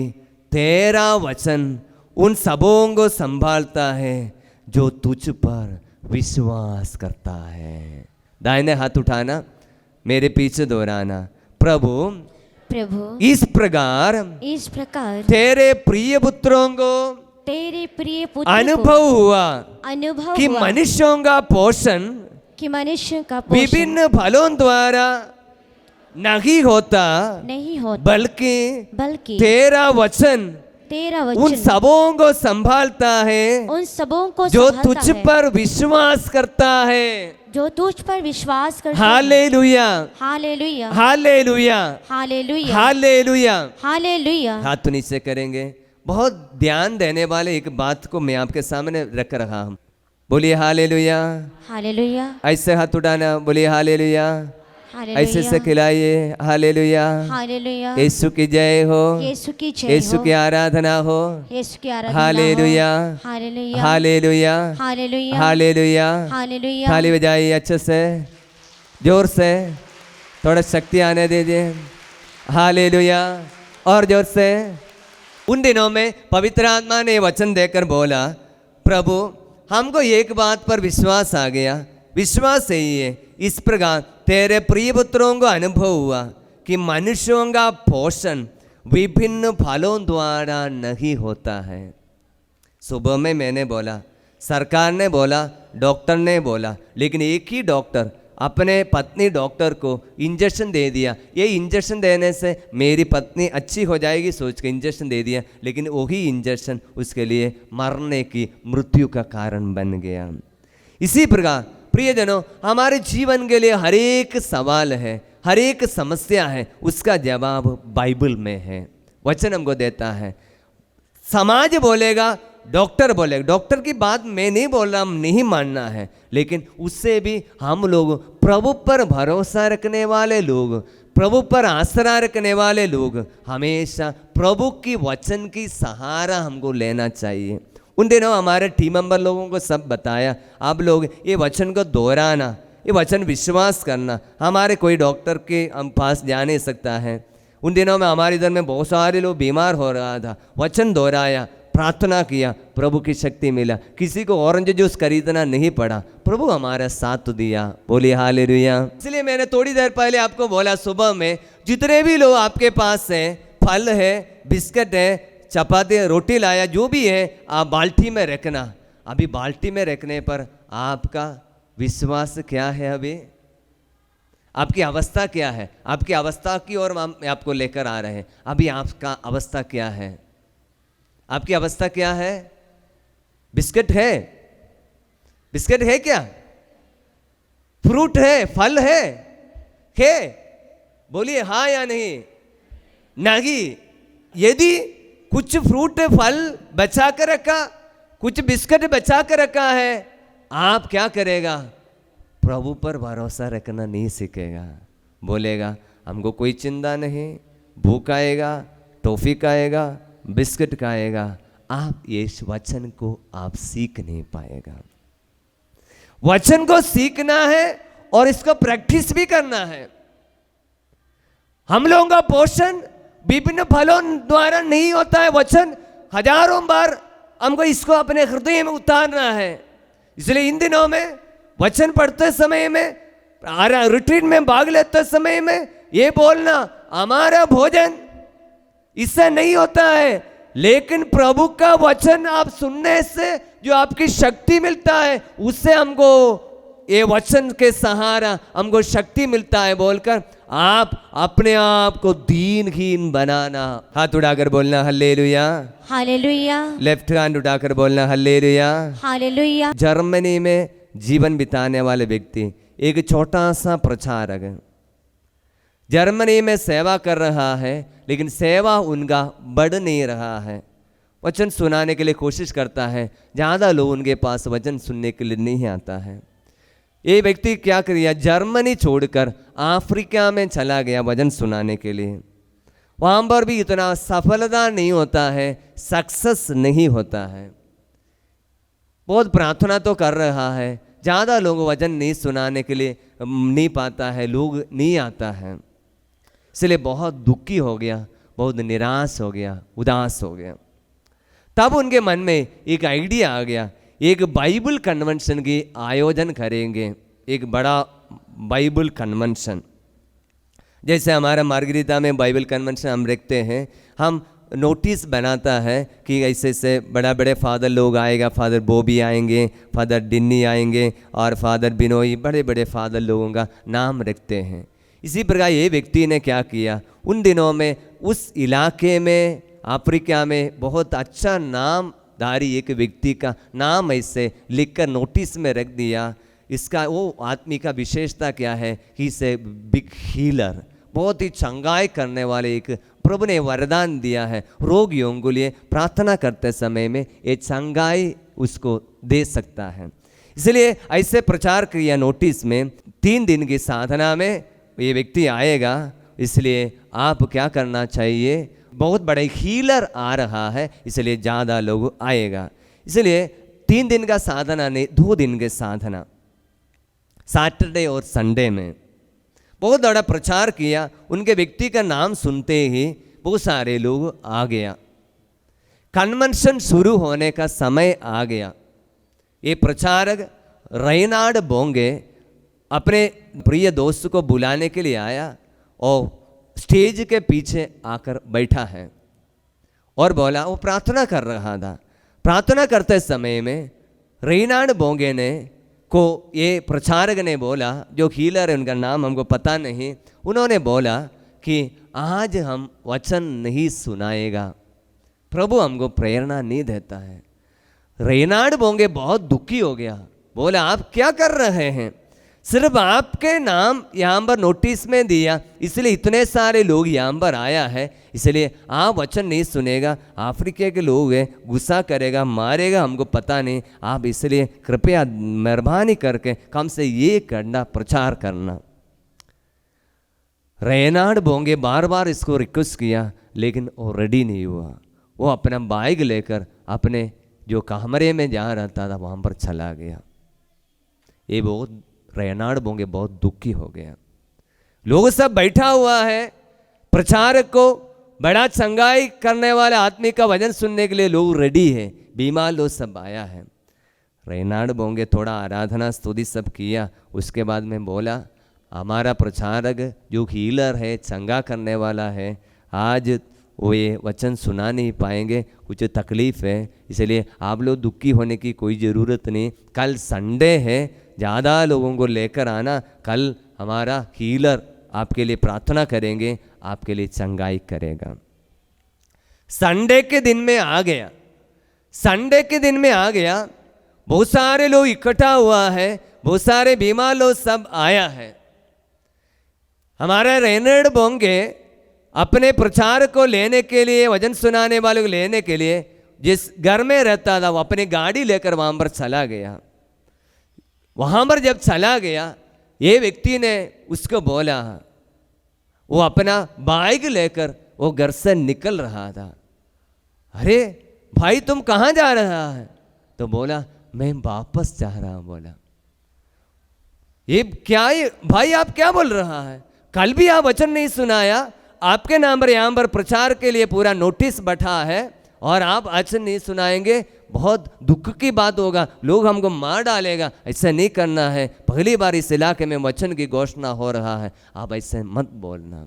C: तेरा वचन उन सबों को संभालता है जो तुझ पर विश्वास करता है। दाहिने हाथ उठाना, मेरे पीछे दोहराना, प्रभु इस प्रकार तेरे प्रिय पुत्रों को अनुभव हुआ कि मनुष्यों का पोषण विभिन्न फलों द्वारा नहीं होता, बल्कि तेरा वचन उन सबों को संभालता है जो तुझ पर विश्वास करता है। हालेलुया, हालेलुया, हालेलुया, हालेलुया, हालेलुया, हालेलुया। हाथ तो नीचे करेंगे। बहुत ध्यान देने वाले एक बात को मैं आपके सामने रख रहा हूँ। बोलिए हालेलुया, हालेलुया। ऐसे हाथ उठाना, बोलिए हालेलुया, ऐसे से खिलाइए, हालेलुया, हालेलुया। यीशु की जय हो, यीशु की आराधना हो, हालेलुया, हालेलुया, हालेलुया, हालेलुया, हालेलुया। थाली बजाइए अच्छे से, जोर से, थोड़ा शक्ति आने दीजिए, हालेलुया, और जोर से। उन दिनों में पवित्र आत्मा ने वचन देकर बोला, प्रभु हमको एक बात पर विश्वास आ गया, विश्वास यही है, इस प्रकार तेरे प्रिय पुत्रों को अनुभव हुआ कि मनुष्यों का पोषण विभिन्न फलों द्वारा नहीं होता है। सुबह में मैंने बोला, सरकार ने बोला, डॉक्टर ने बोला, लेकिन एक ही डॉक्टर अपने पत्नी डॉक्टर को इंजेक्शन दे दिया। ये इंजेक्शन देने से मेरी पत्नी अच्छी हो जाएगी सोच के इंजेक्शन दे दिया, लेकिन वही इंजेक्शन उसके लिए मरने की, मृत्यु का कारण बन गया। इसी प्रकार प्रियजनों, हमारे जीवन के लिए हर एक सवाल है, हर एक समस्या है, उसका जवाब बाइबल में है, वचन हमको देता है। समाज बोलेगा, डॉक्टर बोलेगा, डॉक्टर की बात मैं नहीं बोल रहा, हम नहीं मानना है, लेकिन उससे भी हम लोग प्रभु पर भरोसा रखने वाले लोग, प्रभु पर आसरा रखने वाले लोग हमेशा प्रभु की वचन की सहारा हमको लेना चाहिए। उन दिनों हमारे टीम मेंबर लोगों को सब बताया, आप लोग ये वचन को दोहराना, ये वचन विश्वास करना। हमारे कोई डॉक्टर के हम पास जा नहीं सकता है, उन दिनों में हमारे इधर में बहुत सारे लोग बीमार हो रहा था, वचन दोहराया, प्रार्थना किया, प्रभु की शक्ति मिला। किसी को ऑरेंज जूस खरीदना नहीं पड़ा, प्रभु हमारा साथ दिया। बोलिए हालेलुया। इसलिए मैंने थोड़ी देर पहले आपको बोला, सुबह में जितने भी लोग आपके पास हैं, फल है, बिस्किट है, चपाती है, रोटी लाया, जो भी है आप बाल्टी में रखना। अभी बाल्टी में रखने पर आपका विश्वास क्या है? अभी आपकी अवस्था क्या है? आपकी अवस्था की ओर हम आपको लेकर आ रहे हैं। अभी आपका अवस्था क्या है? आपकी अवस्था क्या है? बिस्किट है? बिस्किट है क्या? फ्रूट है? फल है? बोलिए हाँ या नहीं? नहीं। यदि कुछ फ्रूट फल बचा कर रखा, कुछ बिस्किट बचा कर रखा है, आप क्या करेगा? प्रभु पर भरोसा रखना नहीं सीखेगा। बोलेगा हमको कोई चिंता नहीं, भूख आएगा, टॉफी खाएगा, बिस्किट खाएगा। आप ये वचन को आप सीख नहीं पाएगा। वचन को सीखना है और इसको प्रैक्टिस भी करना है। हम लोगों का पोषण विभिन्न फलों द्वारा नहीं होता है। वचन हजारों बार हमको इसको अपने हृदय में उतारना है। इसलिए इन दिनों में वचन पढ़ते समय में, रिट्रीट में भाग लेते समय में ये बोलना, हमारा भोजन इससे नहीं होता है, लेकिन प्रभु का वचन आप सुनने से जो आपकी शक्ति मिलता है, उससे हमको ये वचन के सहारा हमको शक्ति मिलता है बोलकर आप अपने आप को दीनहीन बनाना। हाथ उठाकर बोलना हालेलुया,
B: हालेलुया,
C: लेफ्ट हैंड उठाकर बोलना हालेलुया,
B: हालेलुया।
C: जर्मनी में जीवन बिताने वाले व्यक्ति, एक छोटा सा प्रचारक, जर्मनी में सेवा कर रहा है, लेकिन सेवा उनका बढ़ नहीं रहा है। वचन सुनाने के लिए कोशिश करता है, ज़्यादा लोग उनके पास वचन सुनने के लिए नहीं आता है। ये व्यक्ति क्या किया? जर्मनी छोड़कर अफ्रीका में चला गया वचन सुनाने के लिए। वहाँ पर भी इतना सफलता नहीं होता है, सक्सेस नहीं होता है। बहुत प्रार्थना तो कर रहा है, ज़्यादा लोग वचन नहीं सुनाने के लिए नहीं पाता है, लोग नहीं आता है। इसलिए बहुत दुखी हो गया, बहुत निराश हो गया, उदास हो गया। तब उनके मन में एक आइडिया आ गया, एक बाइबल कन्वेंशन की आयोजन करेंगे, एक बड़ा बाइबल कन्वेंशन। जैसे हमारा मार्गरीता में बाइबल कन्वेंशन हम रखते हैं, हम नोटिस बनाता है कि ऐसे ऐसे बड़ा बड़े फादर लोग आएगा, फादर बॉबी आएंगे, फादर डिन्नी आएंगे और फादर बिनोई, बड़े बड़े फादर लोगों का नाम रखते हैं। इसी प्रकार ये व्यक्ति ने क्या किया, उन दिनों में उस इलाके में अफ्रीका में बहुत अच्छा नामधारी एक व्यक्ति का नाम ऐसे लिखकर नोटिस में रख दिया। इसका वो आदमी का विशेषता क्या है? ही से बिग हीलर, बहुत ही चंगाई करने वाले एक प्रभु ने वरदान दिया है। रोगियों के लिए प्रार्थना करते समय में ये चंगाई उसको दे सकता है। इसलिए ऐसे प्रचार किया नोटिस में। 3 दिन की साधना में ये व्यक्ति आएगा, इसलिए आप क्या करना चाहिए? बहुत बड़ा हीलर आ रहा है, इसलिए ज़्यादा लोग आएगा। इसलिए 3 दिन का साधना नहीं, 2 दिन के साधना, सैटरडे और संडे में बहुत बड़ा प्रचार किया। उनके व्यक्ति का नाम सुनते ही बहुत सारे लोग आ गया। कन्वेंशन शुरू होने का समय आ गया। ये प्रचारक रेनार्ड बोंगे अपने प्रिय दोस्त को बुलाने के लिए आया और स्टेज के पीछे आकर बैठा है और बोला, वो प्रार्थना कर रहा था। प्रार्थना करते समय में रेनार्ड बोंगे ने को ये प्रचारक ने बोला, जो हीलर है उनका नाम हमको पता नहीं, उन्होंने बोला कि आज हम वचन नहीं सुनाएगा, प्रभु हमको प्रेरणा नहीं देता है। रेनार्ड बोंगे बहुत दुखी हो गया, बोला आप क्या कर रहे हैं? सिर्फ आपके नाम यहाँ पर नोटिस में दिया, इसलिए इतने सारे लोग यहाँ पर आया है, इसलिए आप वचन नहीं सुनेगा। अफ्रीका के लोग हैं, गुस्सा करेगा, मारेगा, हमको पता नहीं। आप इसलिए कृपया मेहरबानी करके कम से ये करना, प्रचार करना। रेनार्ड बोंगे बार बार इसको रिक्वेस्ट किया, लेकिन वो रेडी नहीं हुआ। वो अपना बाइक लेकर अपने जो कमरे में जहाँ रहता था वहाँ पर चला गया। ये रेनार्ड बोंगे बहुत दुखी हो गया। लोग सब बैठा हुआ है, प्रचारक को बड़ा चंगाई करने वाले आदमी का वचन सुनने के लिए लोग रेडी है, बीमार लोग सब आया है। रेनाड बोंगे थोड़ा आराधना स्तुति सब किया, उसके बाद में बोला हमारा प्रचारक जो हीलर है, चंगा करने वाला है, आज वो ये वचन सुना नहीं पाएंगे, कुछ तकलीफ है, इसलिए आप लोग दुखी होने की कोई ज़रूरत नहीं। कल संडे है, ज़्यादा लोगों को लेकर आना, कल हमारा हीलर आपके लिए प्रार्थना करेंगे, आपके लिए चंगाई करेगा। संडे के दिन में आ गया, संडे के दिन में आ गया, बहुत सारे लोग इकट्ठा हुआ है, बहुत सारे बीमार लोग सब आया है। हमारा रेनर्ड बोंगे अपने प्रचार को लेने के लिए, वचन सुनाने वाले को लेने के लिए जिस घर में रहता था वो अपनी गाड़ी लेकर वहाँ पर चला गया। वहाँ पर जब चला गया, ये व्यक्ति ने उसको बोला, वो अपना बाइक लेकर वो घर से निकल रहा था। अरे भाई तुम कहाँ जा रहा है? तो बोला मैं वापस जा रहा हूँ। बोला ये क्या, ये भाई आप क्या बोल रहा है? कल भी आप वचन नहीं सुनाया, आपके नाम पर यहाँ पर प्रचार के लिए पूरा नोटिस बैठा है और आप वचन नहीं सुनाएंगे, बहुत दुख की बात होगा, लोग हमको मार डालेगा, ऐसा नहीं करना है। पहली बार इस इलाके में वचन की घोषणा हो रहा है, आप ऐसे मत बोलना।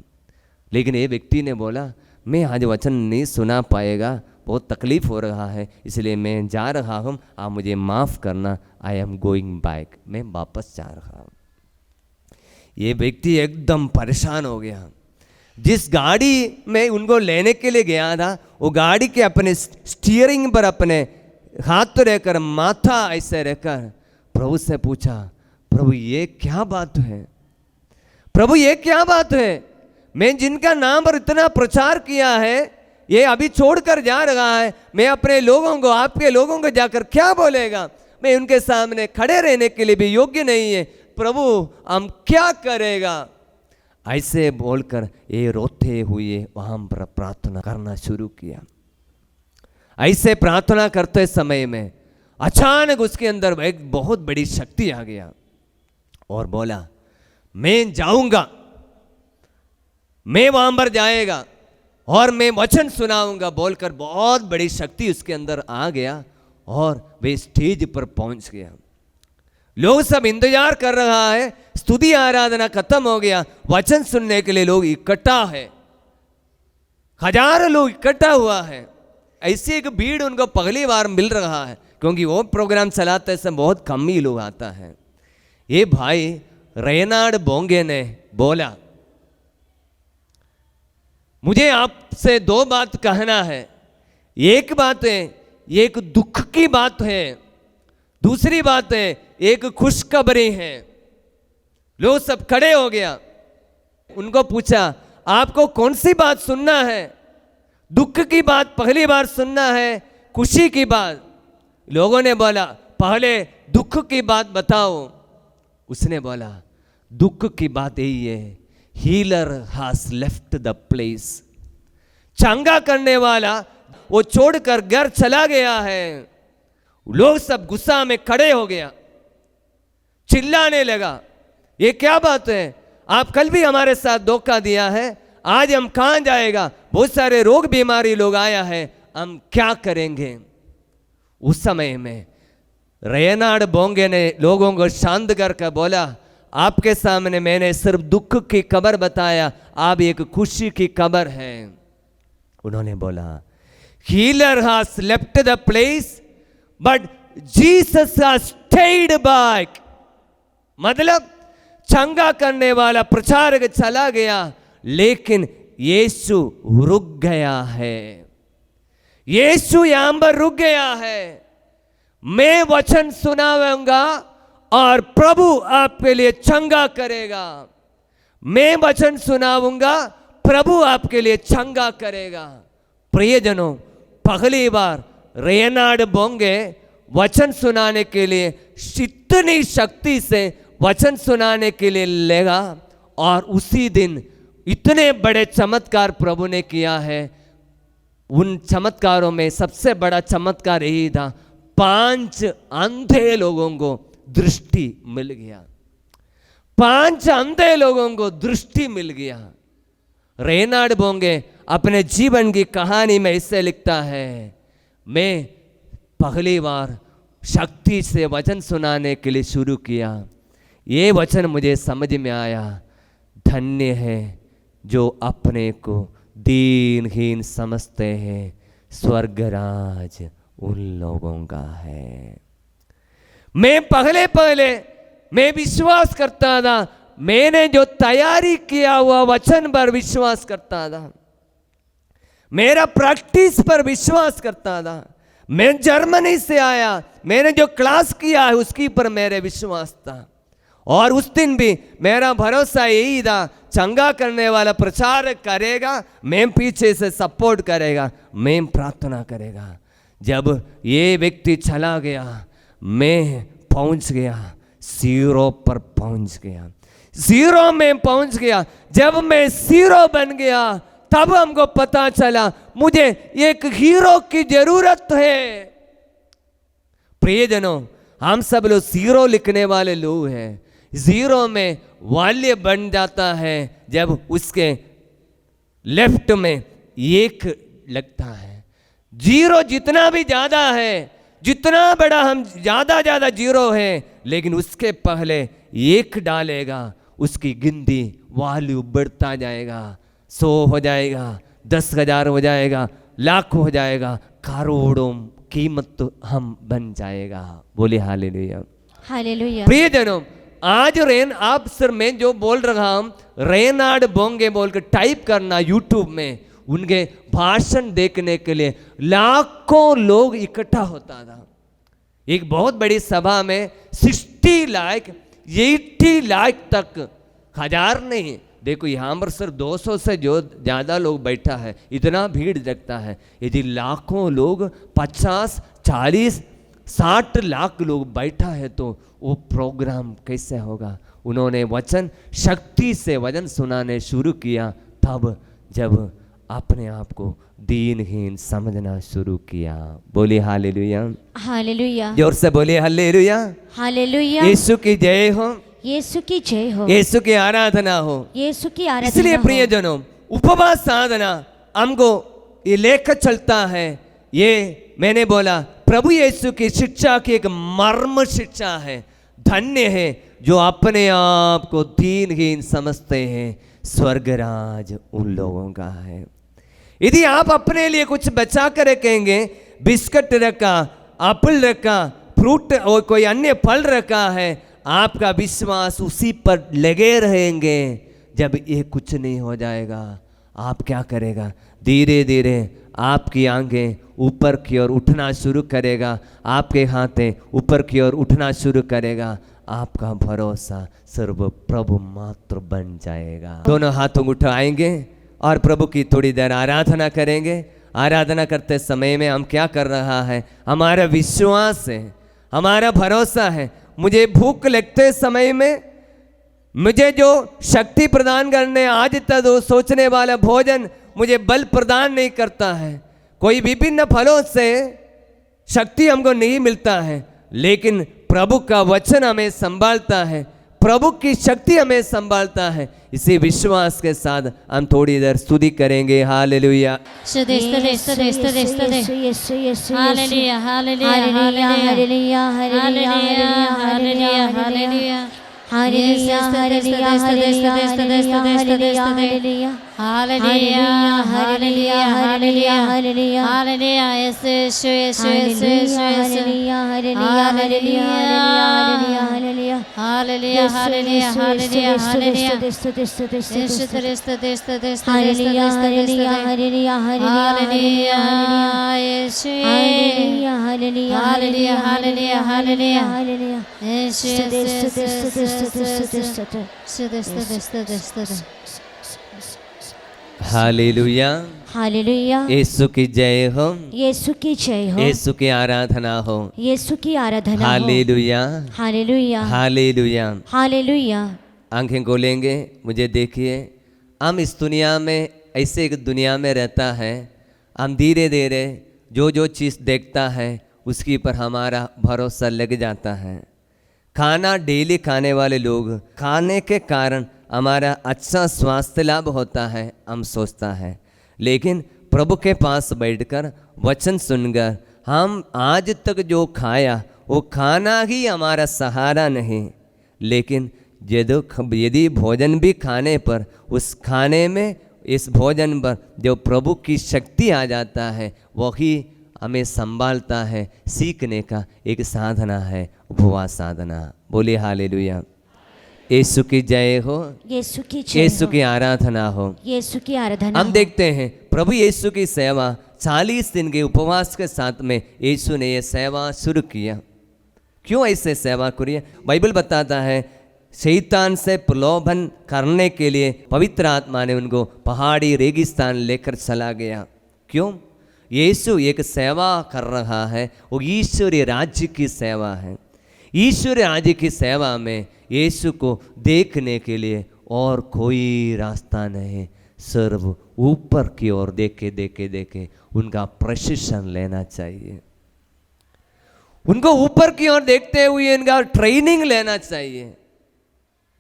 C: लेकिन ये व्यक्ति ने बोला मैं आज वचन नहीं सुना पाएगा, बहुत तकलीफ हो रहा है, इसलिए मैं जा रहा हूँ, आप मुझे माफ़ करना, आई एम गोइंग बैक, मैं वापस जा रहा हूँ। ये व्यक्ति एकदम परेशान हो गया। जिस गाड़ी में उनको लेने के लिए गया था, वो गाड़ी के अपने स्टीयरिंग पर अपने हाथ रहकर, माथा ऐसे रहकर प्रभु से पूछा, प्रभु ये क्या बात है? प्रभु ये क्या बात है? मैं जिनका नाम पर इतना प्रचार किया है, ये अभी छोड़कर जा रहा है, मैं अपने लोगों को, आपके लोगों को जाकर क्या बोलेगा? मैं उनके सामने खड़े रहने के लिए भी योग्य नहीं है, प्रभु हम क्या करेगा? ऐसे बोलकर ये रोते हुए वहां पर प्रार्थना करना शुरू किया। ऐसे प्रार्थना करते समय में अचानक उसके अंदर एक बहुत बड़ी शक्ति आ गया और बोला मैं जाऊंगा, मैं वहां पर जाएगा और मैं वचन सुनाऊंगा, बोलकर बहुत बड़ी शक्ति उसके अंदर आ गया और वे स्टेज पर पहुंच गया। लोग सब इंतजार कर रहा है, स्तुति आराधना खत्म हो गया, वचन सुनने के लिए लोग इकट्ठा है, हजारों लोग इकट्ठा हुआ है। ऐसी एक भीड़ उनको पहली बार मिल रहा है, क्योंकि वो प्रोग्राम चलाते समय बहुत कम ही लोग आता है। ये भाई रेनाड बोंगे ने बोला मुझे आपसे दो बात कहना है, एक बात है एक दुख की बात है, दूसरी बात है एक खुशखबरी है। लोग सब खड़े हो गया, उनको पूछा आपको कौन सी बात सुनना है? दुख की बात पहली बार सुनना है, खुशी की बात? लोगों ने बोला पहले दुख की बात बताओ। उसने बोला दुख की बात यही है, healer has left the place, चंगा करने वाला वो छोड़कर घर चला गया है। लोग सब गुस्सा में खड़े हो गया, चिल्लाने लगा ये क्या बात है? आप कल भी हमारे साथ धोखा दिया है, आज हम कहां जाएगा? बहुत सारे रोग बीमारी लोग आया है, हम क्या करेंगे? उस समय में रेनाड बोंगे ने लोगों को शांत करके बोला आपके सामने मैंने सिर्फ दुख की खबर बताया, आप एक खुशी की खबर है। उन्होंने बोला healer has left the place but Jesus has stayed back. मतलब चंगा करने वाला प्रचारक चला गया, लेकिन यीशु रुक गया है, यीशु यहां पर रुक गया है। मैं वचन सुनाऊंगा और प्रभु आपके लिए चंगा करेगा, मैं वचन सुनाऊंगा, प्रभु आपके लिए चंगा करेगा। प्रियजनों, पहली बार रेनाड बोंगे वचन सुनाने के लिए इतनी शक्ति से वचन सुनाने के लिए लेगा और उसी दिन इतने बड़े चमत्कार प्रभु ने किया है। उन चमत्कारों में सबसे बड़ा चमत्कार यही था, 5 अंधे लोगों को दृष्टि मिल गया, 5 अंधे लोगों को दृष्टि मिल गया। रेनाड बोंगे अपने जीवन की कहानी में इससे लिखता है, मैं पहली बार शक्ति से वचन सुनाने के लिए शुरू किया, ये वचन मुझे समझ में आया, धन्य है जो अपने को दीनहीन समझते हैं, स्वर्गराज उन लोगों का है। मैं पहले मैं विश्वास करता था, मैंने जो तैयारी किया हुआ वचन पर विश्वास करता था, मेरा प्रैक्टिस पर विश्वास करता था। मैं जर्मनी से आया, मैंने जो क्लास किया है उसकी पर मेरे विश्वास था। और उस दिन भी मेरा भरोसा यही था, चंगा करने वाला प्रचारक करेगा, मैं पीछे से सपोर्ट करेगा, मैं प्रार्थना करेगा। जब ये व्यक्ति चला गया, मैं पहुंच गया, जीरो पर पहुंच गया, जीरो में पहुंच गया। जब मैं जीरो बन गया तब हमको पता चला मुझे एक हीरो की जरूरत है। प्रियजनों, हम सब लोग जीरो लिखने वाले लोग हैं। जीरो में वाल्य बन जाता है जब उसके लेफ्ट में एक लगता है। जीरो जितना भी ज्यादा है, जितना बड़ा हम ज्यादा जीरो है, लेकिन उसके पहले एक डालेगा, उसकी गिनती वैल्यू बढ़ता जाएगा, 100 हो जाएगा, 10,000 हो जाएगा, लाख हो जाएगा, करोड़ों कीमत तो हम बन जाएगा। बोले हालेलुया,
B: हालेलुया।
C: प्रियजनों, आज आप सर मैं जो बोल रहा हूं, रेनाड बोंगे बोल के टाइप करना यूट्यूब में, उनके भाषण देखने के लिए लाखों लोग इकट्ठा होता था। एक बहुत बड़ी सभा में 60 लाख 80 लाख तक, 1000 नहीं, देखो यहाँ पर सिर्फ 200 से जो ज़्यादा लोग बैठा है, इतना भीड़ लगता है। यदि लाखों लोग 50, 40, 60 लाख लोग बैठा है तो वो प्रोग्राम कैसे होगा। उन्होंने वचन शक्ति से वचन सुनाने शुरू किया, तब जब अपने आप को दीनहीन समझना शुरू किया। बोलिए हालेलुया,
B: हालेलुया,
C: जोर से बोलिए हालेलुया,
B: हालेलुया।
C: यीशु की जय हो,
B: यीशु की जय हो,
C: यीशु की आराधना हो,
B: यीशु की आराधना।
C: इसलिए प्रियजनों, उपवास साधना हमको ये लेकर चलता है। ये मैंने बोला प्रभु यीशु की शिक्षा की एक मर्म शिक्षा है। धन्य है जो अपने आप को दीनहीन समझते हैं, स्वर्गराज उन लोगों का है। यदि आप अपने लिए कुछ बचा कर रखेंगे, बिस्किट रखा, एप्पल रखा, फ्रूट और कोई अन्य फल रखा है, आपका विश्वास उसी पर लगे रहेंगे। जब ये कुछ नहीं हो जाएगा, आप क्या करेगा? धीरे धीरे आपकी आंखें ऊपर की ओर उठना शुरू करेगा, आपके हाथें ऊपर की ओर उठना शुरू करेगा, आपका भरोसा सर्व प्रभु मात्र बन जाएगा। दोनों हाथों को उठाएंगे और प्रभु की थोड़ी देर आराधना करेंगे। आराधना करते समय में हम क्या कर रहा है? हमारा विश्वास है, हमारा भरोसा है। मुझे भूख लगते समय में मुझे जो शक्ति प्रदान करने आज तक सोचने वाला भोजन मुझे बल प्रदान नहीं करता है। कोई विभिन्न फलों से शक्ति हमको नहीं मिलता है, लेकिन प्रभु का वचन हमें संभालता है, प्रभु की शक्ति हमें संभालता है। इसी विश्वास के साथ हम थोड़ी देर स्तुति करेंगे। हालेलुया,
B: स्तुति स्तुति स्तुति स्तुति स्तुति, हालेलुया हालेलुया हालेलुया हालेलुया हालेलुया हालेलुया हालेलुया हालेलुया हालेलुया हालेलुया हालेलुया हालेलुया हालेलुया हालेलुया हालेलुया हालेलुया यीशु यीशु यीशु यीशु हालेलुया हालेलुया हालेलुया हालेलुया हालेलुया हालेलुया हालेलुया हालेलुया हालेलुया स्तुति स्तुति स्तुति स्तुति स्तुति हालेलुया हालेलुया हालेलुया हालेलुया यीशु हालेलुया हालेलुया हालेलुया हालेलुया हालेलुया हालेलुया यीशु स्तुति स्तुति स्तुति स्तुति स्तुति स्तुति स्तुति।
C: हालेलुया,
B: हालेलुया।
C: यीशु की जय हो,
B: यीशु की जय हो,
C: यीशु की आराधना हो,
B: यीशु की आराधना हो।
C: हालेलुया
B: हालेलुया
C: हालेलुया।
B: हालेलुया।
C: आंखें खोलेंगे, मुझे देखिए। हम इस दुनिया में ऐसे एक दुनिया में रहता है, हम धीरे धीरे जो चीज़ देखता है उसकी पर हमारा भरोसा लग जाता है। खाना डेली खाने वाले लोग, खाने के कारण हमारा अच्छा स्वास्थ्य लाभ होता है हम सोचता है, लेकिन प्रभु के पास बैठकर वचन सुनकर हम आज तक जो खाया वो खाना ही हमारा सहारा नहीं, लेकिन यदि भोजन भी खाने पर उस खाने में इस भोजन पर जो प्रभु की शक्ति आ जाता है वही हमें संभालता है। सीखने का एक साधना है उपवास साधना। बोलिए हालेलुया। यीशु की जय हो,
B: यीशु की जय
C: यीशु
B: हो,
C: की आराधना हो।
B: यीशु की आराधना
C: हम
B: हो।
C: देखते हैं प्रभु यीशु की सेवा 40 दिन के उपवास के साथ में यीशु ने यह सेवा शुरू किया। क्यों ऐसे सेवा करिए? बाइबल बताता है शैतान से प्रलोभन करने के लिए पवित्र आत्मा ने उनको पहाड़ी रेगिस्तान लेकर चला गया। क्यों? यीशु एक सेवा कर रहा है, वो ईश्वरीय राज्य की सेवा है। ईश्वरीय राज्य की सेवा में यीशु को देखने के लिए और कोई रास्ता नहीं, सिर्फ ऊपर की ओर देखे देखे देखे उनका प्रशिक्षण लेना चाहिए। उनको ऊपर की ओर देखते हुए इनका ट्रेनिंग लेना चाहिए।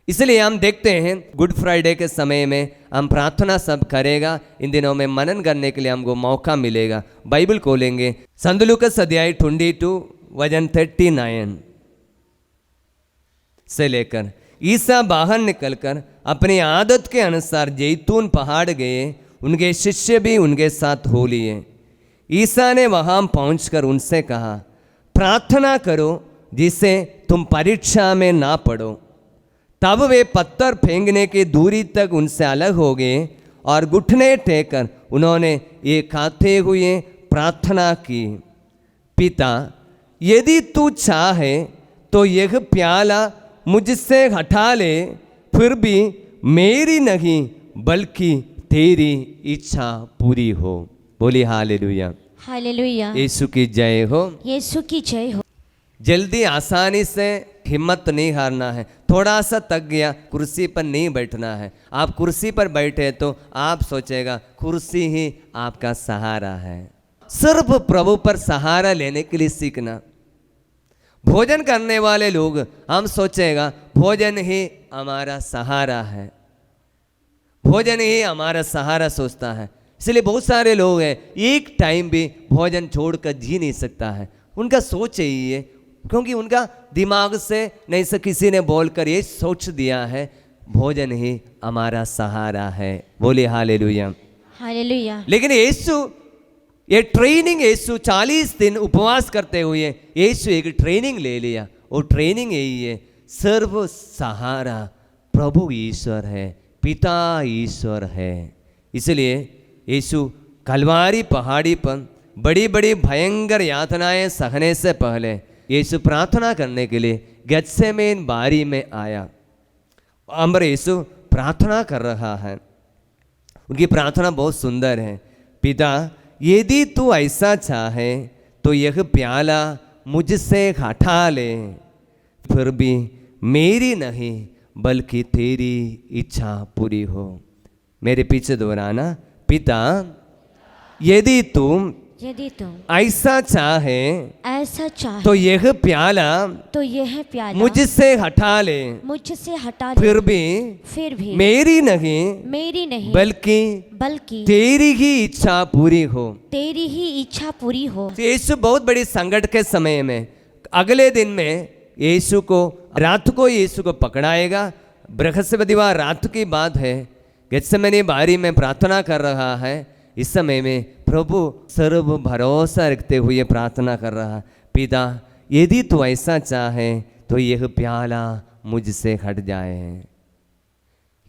C: इसलिए हम देखते हैं गुड फ्राइडे के समय में हम प्रार्थना सब करेगा। इन दिनों में मनन करने के लिए हमको मौका मिलेगा। बाइबल खोलेंगे संत लूकास अध्याय 22 वचन 39 से लेकर ईसा बाहर निकलकर अपनी आदत के अनुसार जैतून पहाड़ गए। उनके शिष्य भी उनके साथ हो लिए। ईसा ने वहां पहुंचकर उनसे कहा, प्रार्थना करो जिससे तुम परीक्षा में ना पड़ो। तब वे पत्थर फेंकने की दूरी तक उनसे अलग हो गए और घुटने टेकर उन्होंने ये खाते हुए प्रार्थना की, पिता यदि तू चाहे तो यह प्याला मुझसे हटा ले, फिर भी मेरी नहीं बल्कि तेरी इच्छा पूरी हो। बोली हालेलुया।
B: हालेलुया।
C: यीशु की जय हो,
B: यीशु की जय हो।
C: जल्दी आसानी से हिम्मत नहीं हारना है। थोड़ा सा थक गया, कुर्सी पर नहीं बैठना है। आप कुर्सी पर बैठे तो आप सोचेगा कुर्सी ही आपका सहारा है। सिर्फ प्रभु पर सहारा लेने के लिए सीखना। भोजन करने वाले लोग हम सोचेगा भोजन ही हमारा सहारा है, भोजन ही हमारा सहारा सोचता है। इसलिए बहुत सारे लोग हैं एक टाइम भी भोजन छोड़कर जी नहीं सकता है। उनका सोच यही है, क्योंकि उनका दिमाग से नहीं से किसी ने बोलकर ये सोच दिया है भोजन ही हमारा सहारा है। बोले हालेलुया।
B: हालेलुया।
C: लेकिन यीशु ये ट्रेनिंग, यीशु 40 दिन उपवास करते हुए यीशु एक ट्रेनिंग ले लिया। वो ट्रेनिंग यही है, सर्व सहारा प्रभु ईश्वर है, पिता ईश्वर है। इसलिए यीशु कलवारी पहाड़ी पर बड़ी बड़ी भयंकर यातनाएं सहने से पहले यीशु प्रार्थना करने के लिए गेत्सेमेन बारी में आया। अमर यीशु प्रार्थना कर रहा है। उनकी प्रार्थना बहुत सुंदर है। पिता यदि तू ऐसा चाहे तो यह प्याला मुझसे हटा ले, फिर भी मेरी नहीं बल्कि तेरी इच्छा पूरी हो। मेरे पीछे दोहराना, पिता यदि तुम ऐसा चाहे तो यह प्याला मुझसे हटा ले, फिर भी मेरी नहीं बल्कि तेरी ही इच्छा पूरी हो। यीशु बहुत बड़ी संकट के समय में अगले दिन में यीशु को रात को यीशु को पकड़ाएगा। बृहस्पतिवार रात की बात है। गेत्सेमनी बारी में प्रार्थना कर रहा है। इस समय में प्रभु सर्व भरोसा रखते हुए प्रार्थना कर रहा, पिता यदि तू ऐसा चाहे तो यह प्याला मुझसे हट जाए।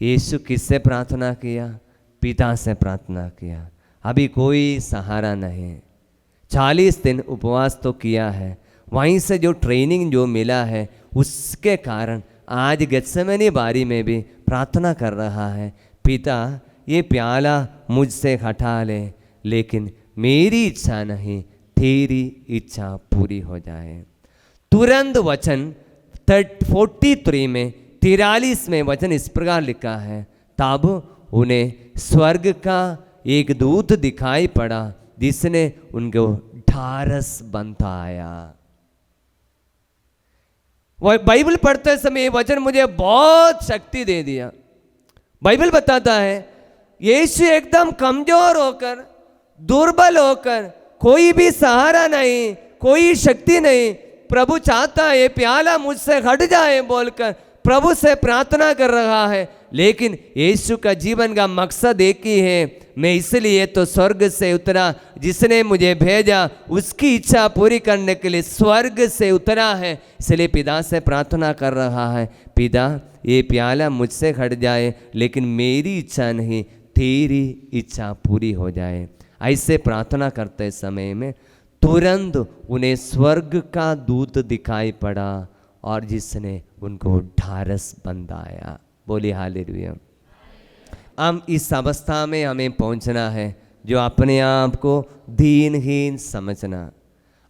C: यीशु किससे प्रार्थना किया? पिता से प्रार्थना किया। अभी कोई सहारा नहीं। 40 दिन उपवास तो किया है, वहीं से जो ट्रेनिंग जो मिला है उसके कारण आज गेत्सेमनी बारी में भी प्रार्थना कर रहा है, पिता ये प्याला मुझसे हटा ले, लेकिन मेरी इच्छा नहीं तेरी इच्छा पूरी हो जाए। तुरंत वचन 43 में 43 में वचन इस प्रकार लिखा है, तब उन्हें स्वर्ग का एक दूत दिखाई पड़ा जिसने उनको ढारस बंधाया। बाइबल पढ़ते समय वचन मुझे बहुत शक्ति दे दिया।
D: बाइबल बताता है यीशु एकदम कमजोर होकर, दुर्बल होकर, कोई भी सहारा नहीं, कोई शक्ति नहीं, प्रभु चाहता है ये प्याला मुझसे हट जाए बोलकर प्रभु से प्रार्थना कर रहा है। लेकिन यीशु का जीवन का मकसद एक ही है, मैं इसलिए तो स्वर्ग से उतरा, जिसने मुझे भेजा उसकी इच्छा पूरी करने के लिए स्वर्ग से उतरा है। इसलिए पिता से प्रार्थना कर रहा है, पिता ये प्याला मुझसे हट जाए, लेकिन मेरी इच्छा नहीं तेरी इच्छा पूरी हो जाए। ऐसे प्रार्थना करते समय में तुरंत उन्हें स्वर्ग का दूत दिखाई पड़ा और जिसने उनको ढारस बंधाया। बोलिए हालेलुया। हम इस अवस्था में हमें पहुंचना है जो अपने आप को दीनहीन समझना।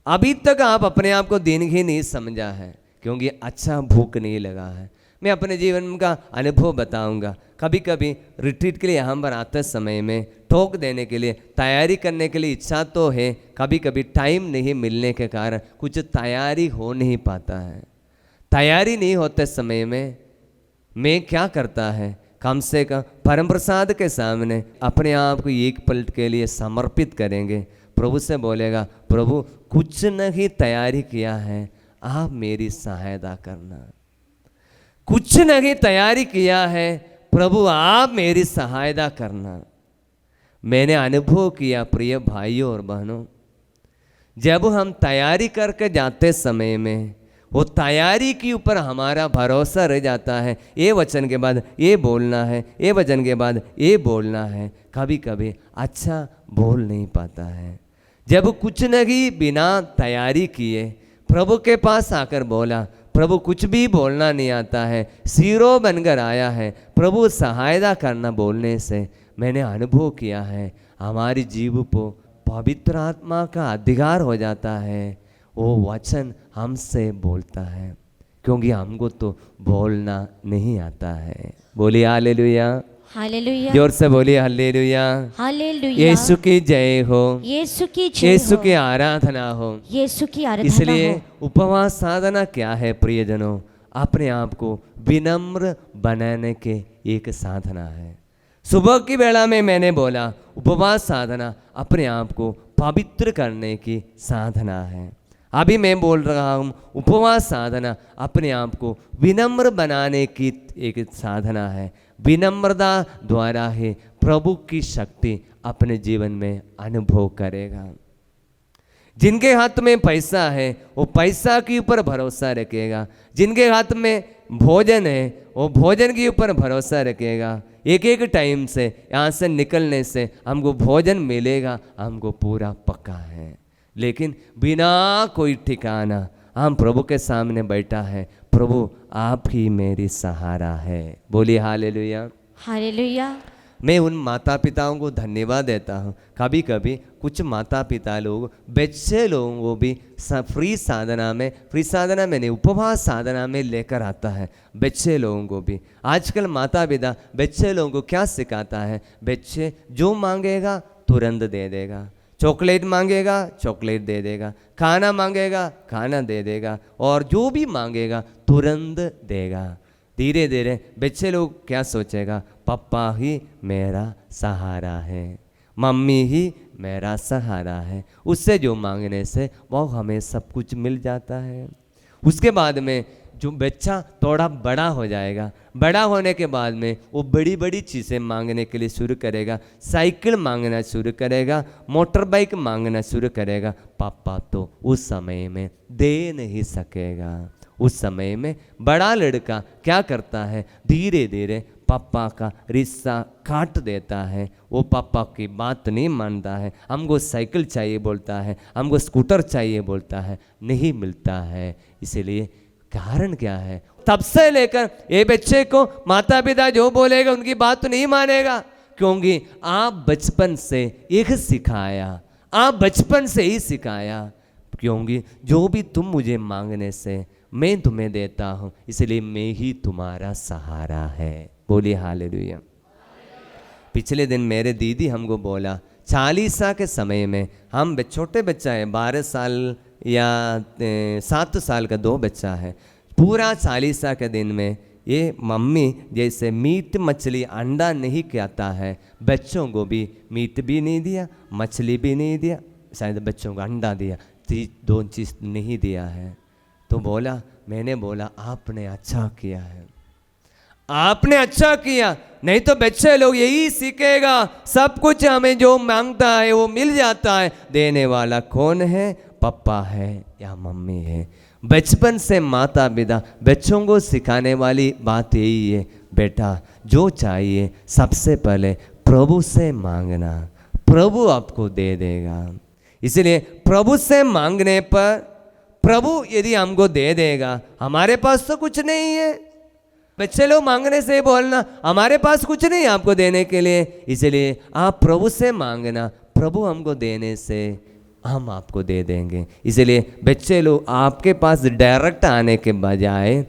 D: अभी तक आप अपने आप को दीनहीन नहीं समझा है क्योंकि अच्छा भूख नहीं लगा है। मैं अपने जीवन का अनुभव बताऊंगा। कभी कभी रिट्रीट के लिए यहाँ पर आते समय में ठोक देने के लिए तैयारी करने के लिए इच्छा तो है, कभी कभी टाइम नहीं मिलने के कारण कुछ तैयारी हो नहीं पाता है। तैयारी नहीं होते समय में मैं क्या करता है, कम से कम परम प्रसाद के सामने अपने आप को एक पलट के लिए समर्पित करेंगे। प्रभु से बोलेगा, प्रभु कुछ नहीं तैयारी किया है, आप मेरी सहायता करना। कुछ नहीं तैयारी किया है, प्रभु आप मेरी सहायता करना। मैंने अनुभव किया प्रिय भाइयों और बहनों, जब हम तैयारी करके जाते समय में वो तैयारी के ऊपर हमारा भरोसा रह जाता है। ये वचन के बाद ये बोलना है, ये वचन के बाद ये बोलना है, कभी कभी अच्छा बोल नहीं पाता है। जब कुछ नहीं बिना तैयारी किए प्रभु के पास आकर बोला, प्रभु कुछ भी बोलना नहीं आता है, सीरो बनकर आया है, प्रभु सहायता करना बोलने से मैंने अनुभव किया है हमारी जीव को पवित्र आत्मा का अधिकार हो जाता है। वो वचन हमसे बोलता है क्योंकि हमको तो बोलना नहीं आता है। बोलिए हालेलुया,
B: हालेलुया,
D: जोर से बोलिए हालेलुया,
B: हालेलुया।
D: यीशु की जय हो,
B: यीशु की जय
D: यीशु
B: हो,
D: की आराधना हो,
B: यीशु की आराधना
D: इसलिए
B: हो।
D: उपवास साधना क्या है प्रियजनों? अपने आप को विनम्र बनाने के एक साधना है। सुबह की वेला में मैंने बोला उपवास साधना अपने आप को पवित्र करने की साधना है। अभी मैं बोल रहा हूँ उपवास साधना अपने आप को विनम्र बनाने की एक साधना है। विनम्रता द्वारा ही प्रभु की शक्ति अपने जीवन में अनुभव करेगा। जिनके हाथ में पैसा है वो पैसा के ऊपर भरोसा रखेगा, जिनके हाथ में भोजन है वो भोजन के ऊपर भरोसा रखेगा। एक एक टाइम से यहाँ से निकलने से हमको भोजन मिलेगा, हमको पूरा पक्का है। लेकिन बिना कोई ठिकाना हम प्रभु के सामने बैठा है, प्रभु आप ही मेरी सहारा है। बोलिए हालेलुया,
B: हालेलुया।
D: मैं उन माता पिताओं को धन्यवाद देता हूँ। कभी कभी कुछ माता पिता लोग बच्चे लोगों को भी फ्री साधना में नहीं उपवास साधना में लेकर आता है। बच्चे लोगों को भी आजकल माता पिता बच्चे लोगों को क्या सिखाता है, बच्चे जो मांगेगा तुरंत दे देगा, चॉकलेट मांगेगा चॉकलेट दे देगा, खाना मांगेगा खाना दे देगा, और जो भी मांगेगा तुरंत देगा। धीरे धीरे बच्चे लोग क्या सोचेगा, पापा ही मेरा सहारा है, मम्मी ही मेरा सहारा है, उससे जो मांगने से वो हमें सब कुछ मिल जाता है। उसके बाद में जो बच्चा थोड़ा बड़ा हो जाएगा, बड़ा होने के बाद में वो बड़ी बड़ी चीज़ें मांगने के लिए शुरू करेगा, साइकिल मांगना शुरू करेगा, मोटर बाइक मांगना शुरू करेगा। पापा तो उस समय में दे नहीं सकेगा। उस समय में बड़ा लड़का क्या करता है, धीरे धीरे पापा का रिश्ता काट देता है। वो पापा की बात नहीं मानता है, हमको साइकिल चाहिए बोलता है, हमको स्कूटर चाहिए बोलता है, नहीं मिलता है। इसलिए कारण क्या है, तब से लेकर ये बच्चे को माता पिता जो बोलेगा उनकी बात तो नहीं मानेगा, क्योंकि आप बचपन से एक सिखाया, आप बचपन से ही सिखाया, क्योंकि जो भी तुम मुझे मांगने से मैं तुम्हें देता हूँ, इसलिए मैं ही तुम्हारा सहारा है। बोलिए हालेलुया। पिछले दिन मेरे दीदी हमको बोला 40 के समय में हम छोटे बच्चा है, 12 साल या 7 साल का 2 बच्चा है, पूरा 40 के दिन में ये मम्मी जैसे मीट मछली अंडा नहीं खाता है, बच्चों को भी मीट भी नहीं दिया, मछली भी नहीं दिया, शायद बच्चों को अंडा दिया, दो चीज़ नहीं दिया है। तो बोला, मैंने बोला आपने अच्छा किया है, आपने अच्छा किया, नहीं तो बच्चे लोग यही सीखेगा, सब कुछ हमें जो मांगता है वो मिल जाता है, देने वाला कौन है, पापा है या मम्मी है। बचपन से माता पिता बच्चों को सिखाने वाली बात यही है, बेटा जो चाहिए सबसे पहले प्रभु से मांगना, प्रभु आपको दे देगा। इसलिए प्रभु से मांगने पर प्रभु यदि हमको दे देगा, हमारे पास तो कुछ नहीं है। बच्चे लोग मांगने से बोलना हमारे पास कुछ नहीं आपको देने के लिए, इसलिए आप प्रभु से मांगना, प्रभु हमको देने से हम आपको दे देंगे। इसलिए बच्चे लोग आपके पास डायरेक्ट आने के बजाय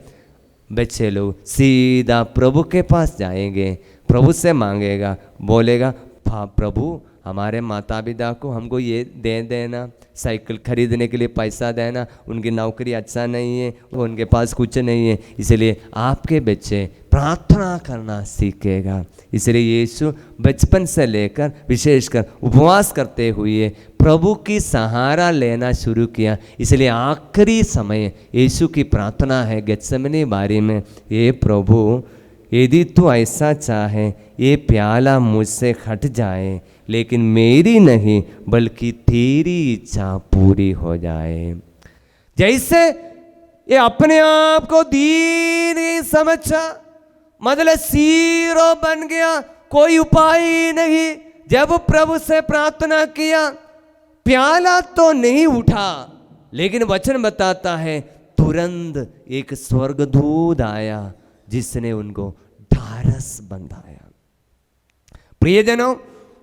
D: बच्चे लोग सीधा प्रभु के पास जाएंगे, प्रभु से मांगेगा, बोलेगा प्रभु हमारे माता पिता को हमको ये दे देना, साइकिल खरीदने के लिए पैसा देना, उनकी नौकरी अच्छा नहीं है, वो उनके पास कुछ नहीं है, इसलिए आपके बच्चे प्रार्थना करना सीखेगा। इसलिए यीशु बचपन से लेकर विशेषकर उपवास करते हुए प्रभु की सहारा लेना शुरू किया। इसलिए आखिरी समय यीशु की प्रार्थना है गेत्सेमनी बारी में, ये प्रभु यदि तू ऐसा चाहे ये प्याला मुझसे हट जाए, लेकिन मेरी नहीं बल्कि तेरी इच्छा पूरी हो जाए। जैसे ये अपने आप को दीन ही समझा, मतलब सीरो बन गया, कोई उपाय ही नहीं। जब प्रभु से प्रार्थना किया, प्याला तो नहीं उठा, लेकिन वचन बताता है तुरंत एक स्वर्गदूत आया जिसने उनको ढारस बंधाया। प्रियजनों,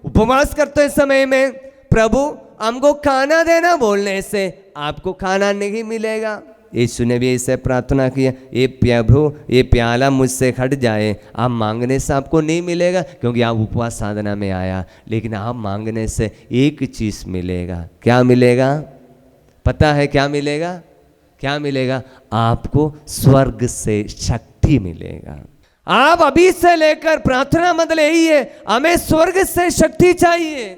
D: उपवास करते समय में प्रभु हमको खाना देना बोलने से आपको खाना नहीं मिलेगा। यीशु ने भी ऐसे प्रार्थना किया, ये प्रभु ये प्याला मुझसे हट जाए, आप मांगने से आपको नहीं मिलेगा क्योंकि आप उपवास साधना में आया, लेकिन आप मांगने से एक चीज़ मिलेगा। क्या मिलेगा? पता है क्या मिलेगा? क्या मिलेगा? आपको स्वर्ग से शक्ति मिलेगा। आप अभी से लेकर प्रार्थना मतलब यही है, हमें स्वर्ग से शक्ति चाहिए।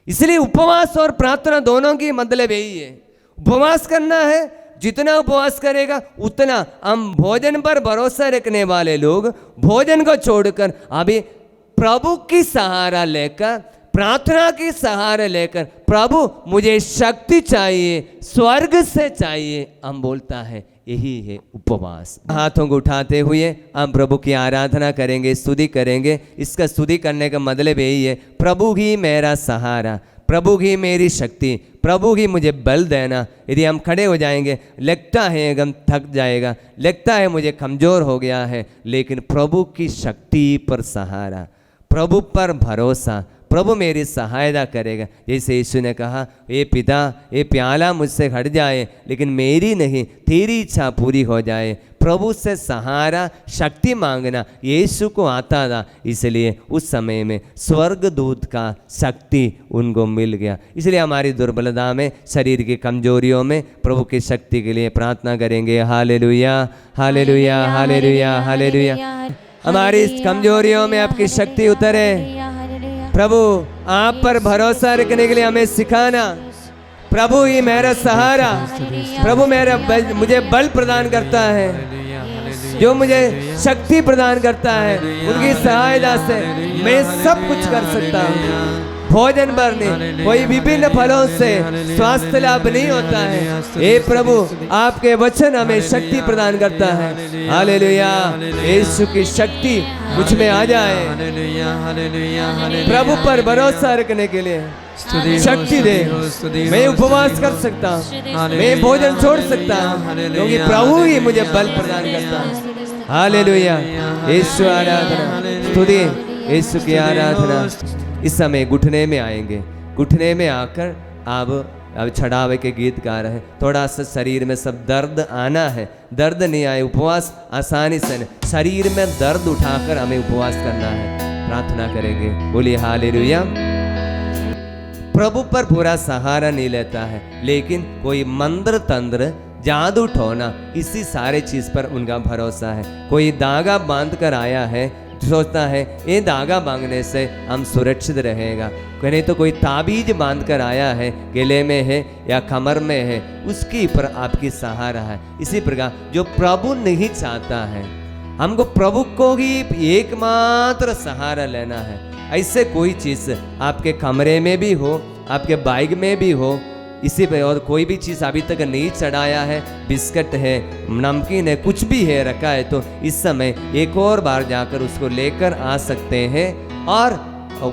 D: इसलिए उपवास और प्रार्थना दोनों की मतलब यही है। उपवास करना है, जितना उपवास करेगा उतना हम भोजन पर भरोसा रखने वाले लोग भोजन को छोड़कर अभी प्रभु की सहारा लेकर, प्रार्थना की सहारा लेकर, प्रभु मुझे शक्ति चाहिए, स्वर्ग से चाहिए, हम बोलता है, यही है उपवास। हाथों को उठाते हुए हम प्रभु की आराधना करेंगे, स्तुति करेंगे। इसका स्तुति करने का मतलब यही है, प्रभु ही मेरा सहारा, प्रभु ही मेरी शक्ति, प्रभु ही मुझे बल देना। यदि हम खड़े हो जाएंगे, लगता है एकदम थक जाएगा, लगता है मुझे कमज़ोर हो गया है, लेकिन प्रभु की शक्ति पर सहारा, प्रभु पर भरोसा, प्रभु मेरी सहायता करेगा। जैसे यीशु ने कहा, ये पिता ये प्याला मुझसे हट जाए, लेकिन मेरी नहीं तेरी इच्छा पूरी हो जाए। प्रभु से सहारा शक्ति मांगना यीशु को आता था, इसलिए उस समय में स्वर्गदूत का शक्ति उनको मिल गया। इसलिए हमारी दुर्बलता में, शरीर की कमजोरियों में प्रभु की शक्ति के लिए प्रार्थना करेंगे। हालेलुया हालेलुया हालेलुया हालेलुया। हमारी कमजोरियों में आपकी शक्ति उतरे। प्रभु आप पर भरोसा रखने के लिए हमें सिखाना। प्रभु ही मेरा सहारा, प्रभु मुझे बल प्रदान करता है, जो मुझे शक्ति प्रदान करता है, उनकी सहायता से मैं सब कुछ कर सकता हूँ। भोजन भरने कोई विभिन्न फलों से स्वास्थ्य लाभ नहीं होता है, हे प्रभु आपके वचन हमें शक्ति प्रदान करता है। हालेलुया, यीशु की शक्ति मुझ में आ जाए। प्रभु पर भरोसा रखने के लिए शक्ति दे। मैं उपवास कर सकता हूँ, मैं भोजन छोड़ सकता हूँ, क्योंकि प्रभु ही मुझे बल प्रदान करता है। हालेलुया, यीशु आराधना, स्तुति यीशु की आराधना। इस समय घुटने में आएंगे, घुटने में आकर अब छड़ावे के गीत गा रहे हैं। थोड़ा सा शरीर में सब दर्द आना है, दर्द नहीं आए उपवास आसानी से नहीं, शरीर में दर्द उठाकर हमें उपवास करना है। प्रार्थना करेंगे, बोलिए हालेलुया। प्रभु पर पूरा सहारा नहीं लेता है, लेकिन कोई मंत्र तंत्र जादू टोना, इसी सारे चीज़ पर उनका भरोसा है। कोई धागा बांध कर आया है, सोचता है ये धागा बांधने से हम सुरक्षित रहेगा, नहीं तो कोई ताबीज बांध कर आया है, गले में है या कमर में है, उसके ऊपर आपकी सहारा है। इसी प्रकार जो प्रभु नहीं चाहता है, हमको प्रभु को ही एकमात्र सहारा लेना है। ऐसे कोई चीज़ आपके कमरे में भी हो, आपके बाइक में भी हो, इसी पे और कोई भी चीज़ अभी तक नहीं चढ़ाया है, बिस्किट है, नमकीन है, कुछ भी है रखा है, तो इस समय एक और बार जाकर उसको लेकर आ सकते हैं। और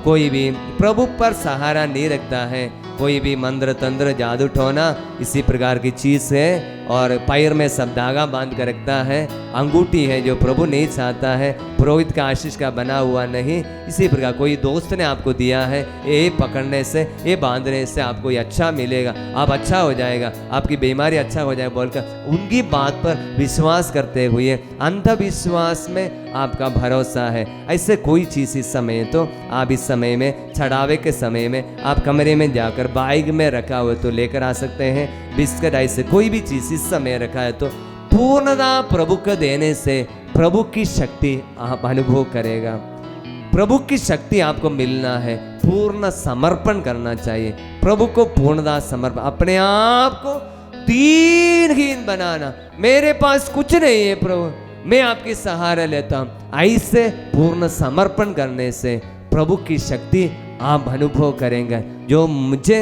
D: कोई भी प्रभु पर सहारा नहीं रखता है, कोई भी मंत्र तंत्र जादू टोना इसी प्रकार की चीज़ है, और पैर में सब धागा बांध कर रखता है, अंगूठी है जो प्रभु नहीं चाहता है, पुरोहित का आशीष का बना हुआ नहीं। इसी प्रकार कोई दोस्त ने आपको दिया है, ये पकड़ने से, ये बांधने से आपको ये अच्छा मिलेगा, आप अच्छा हो जाएगा, आपकी बीमारी अच्छा हो जाए बोलकर उनकी बात पर विश्वास करते हुए अंधविश्वास में आपका भरोसा है। ऐसे कोई चीज़ इस समय, तो आप इस समय में चढ़ावे के समय में आप कमरे में जाकर बाइक में रखा हुआ तो लेकर आ सकते हैं। बिस्किट ऐसे कोई भी चीज़ इस समय रखा है तो पूर्णता प्रभु को देने से प्रभु की शक्ति आप अनुभव करेगा। प्रभु की शक्ति आपको मिलना है, पूर्ण समर्पण करना चाहिए प्रभु को, पूर्णता समर्पण, अपने आप को दीनहीन बनाना, मेरे पास कुछ नहीं है प्रभु, मैं आपकी सहारा लेता हूँ। ऐसे पूर्ण समर्पण करने से प्रभु की शक्ति आप अनुभव करेंगे। जो मुझे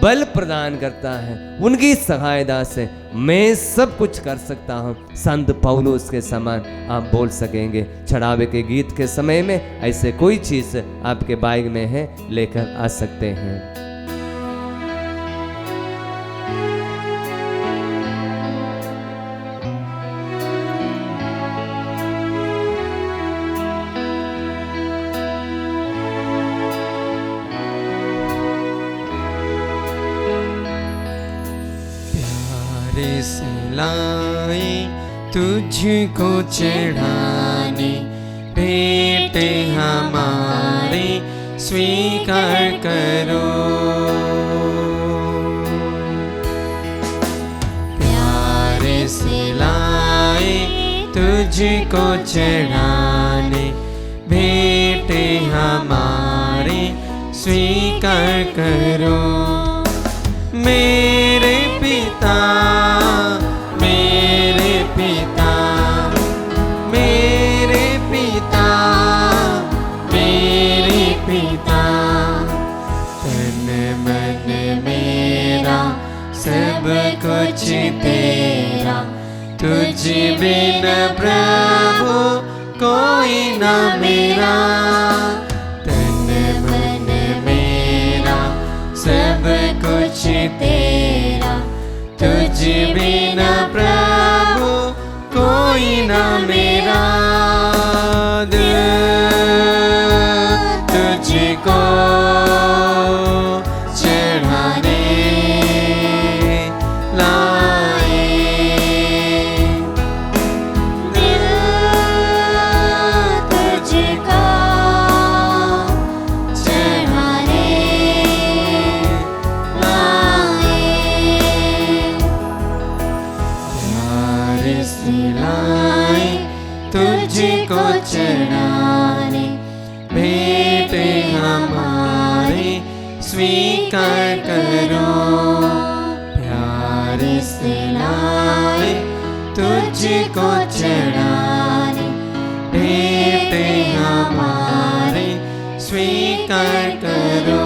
D: बल प्रदान करता है, उनकी सहायता से मैं सब कुछ कर सकता हूँ, संत पौलुस के समान आप बोल सकेंगे। चढ़ावे के गीत के समय में ऐसे कोई चीज़ आपके बाइक में है, लेकर आ सकते हैं।
A: लाए तुझको चढ़ाने, बेटे हमारे स्वीकार करो। प्यारे से लाए तुझको चढ़ाने, बेटे हमारे स्वीकार करो। मेरे पिता, मेरे पिता, मेरे पिता, मेरे पिता, तन मन मेरा सब कुछ तेरा, तुझ बिन प्रभु कोई न मेरा। तन मन मेरा सब कुछ तेरा, तुझ बिना प्रभु कोई न मेरा। दिल तुझको चढ़ाने लाए,
B: दिल तुझको चढ़ाने
A: लाए तुझको चढ़ाने, बेटे हमारे स्वीकार करो। प्यारे से लाए तुझको चढ़ाने, बेटे हमारे स्वीकार करो।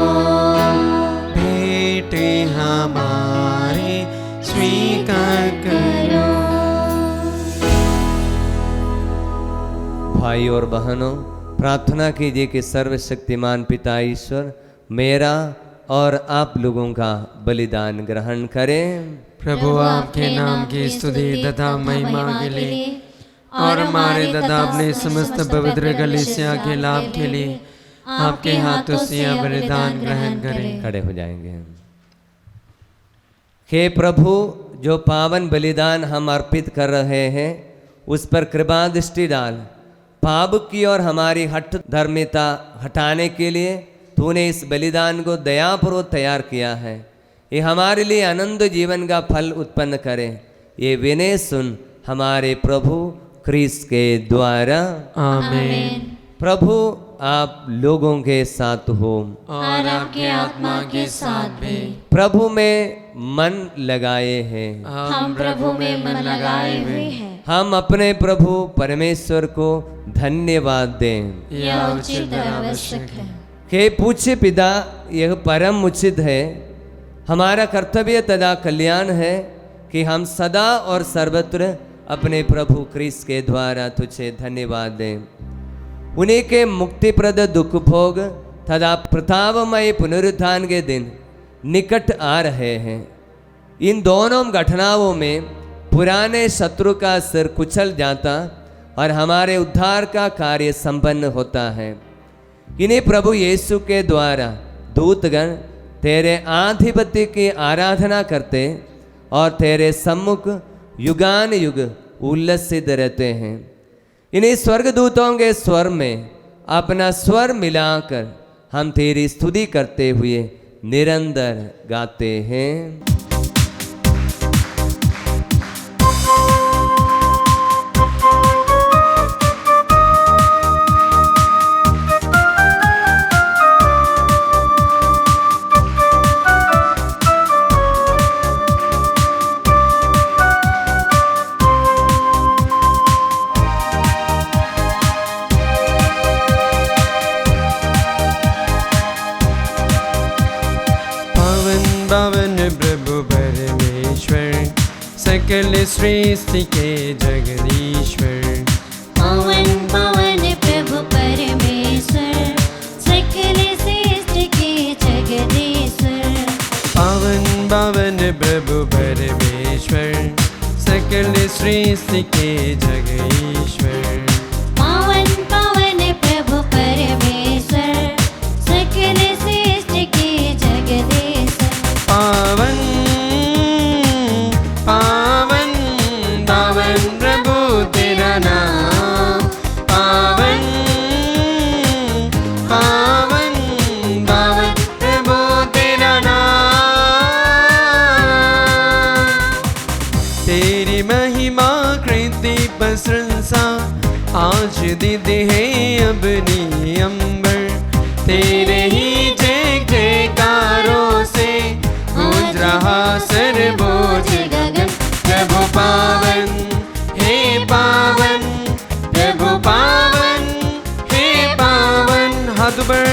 A: बेटे हमारे स्वीकार करो।
D: भाई और बहनों, प्रार्थना कीजिए कि सर्वशक्तिमान पिता ईश्वर मेरा और आप लोगों का बलिदान ग्रहण करें।
A: प्रभु आपके नाम की स्तुति तथा महिमा के लिए और हमारे तथा अपने समस्त पवित्र कलीसिया के लाभ के लिए आपके हाथों से यह बलिदान ग्रहण करें।
D: खड़े हो जाएंगे। हे प्रभु, जो पावन बलिदान हम अर्पित कर रहे हैं उस पर कृपा दृष्टि डाल। पाप की और हमारी हठ धर्मिता हटाने के लिए तूने इस बलिदान को दयापूर्वक तैयार किया है। ये हमारे लिए आनंद जीवन का फल उत्पन्न करे। ये विनय सुन हमारे प्रभु क्रिस्त के द्वारा।
A: आमीन।
D: प्रभु आप लोगों के साथ हो
A: और आपके आत्मा के साथ भी।
D: प्रभु में मन लगाए हैं,
A: हम प्रभु में मन लगाए हुए हैं।
D: हम अपने प्रभु परमेश्वर को धन्यवाद दें।
A: यह उचित और आवश्यक है।
D: हे पूज्य पिता, यह परम उचित है। हमारा कर्तव्य तथा कल्याण है कि हम सदा और सर्वत्र अपने प्रभु क्रिस्त के द्वारा तुझे धन्यवाद दें। उन्हीं के मुक्तिप्रद दुख भोग तथा प्रतापमय पुनरुत्थान के दिन निकट आ रहे हैं। इन दोनों घटनाओं में पुराने शत्रु का सिर कुचल जाता और हमारे उद्धार का कार्य संपन्न होता है। इन्हीं प्रभु यीशु के द्वारा दूतगण तेरे आधिपत्य की आराधना करते और तेरे सम्मुख युगान युग उल्लसित रहते हैं। इन्हीं स्वर्गदूतों के स्वर में अपना स्वर मिलाकर हम तेरी स्तुति करते हुए निरंतर गाते हैं।
A: पावन प्रभु परमेश्वर, सकल सृष्टि के जगदीश्वर।
B: पावन पावन प्रभु परमेश्वर, सकल सृष्टि के जगदीश्वर।
A: पावन पावन प्रभु परमेश्वर, सकल सृष्टि के जगदीश्वर।
B: पावन पावन प्रभु परमेश्वर, सकल सृष्टि के जगदीश्वर।
A: पावन पावन पावन प्रभु तेरा नाम। पावन पावन पावन प्रभु तेरा नाम। तेरी महिमा कृति प्रशंसा आज दीदी है अपनी अंबर। तेरे ही जय जयकारों से गूंज रहा सर्वोच्च गगन। प्रभु पावन हे पावन, प्रभु पावन हे पावन। हाथ ऊपर।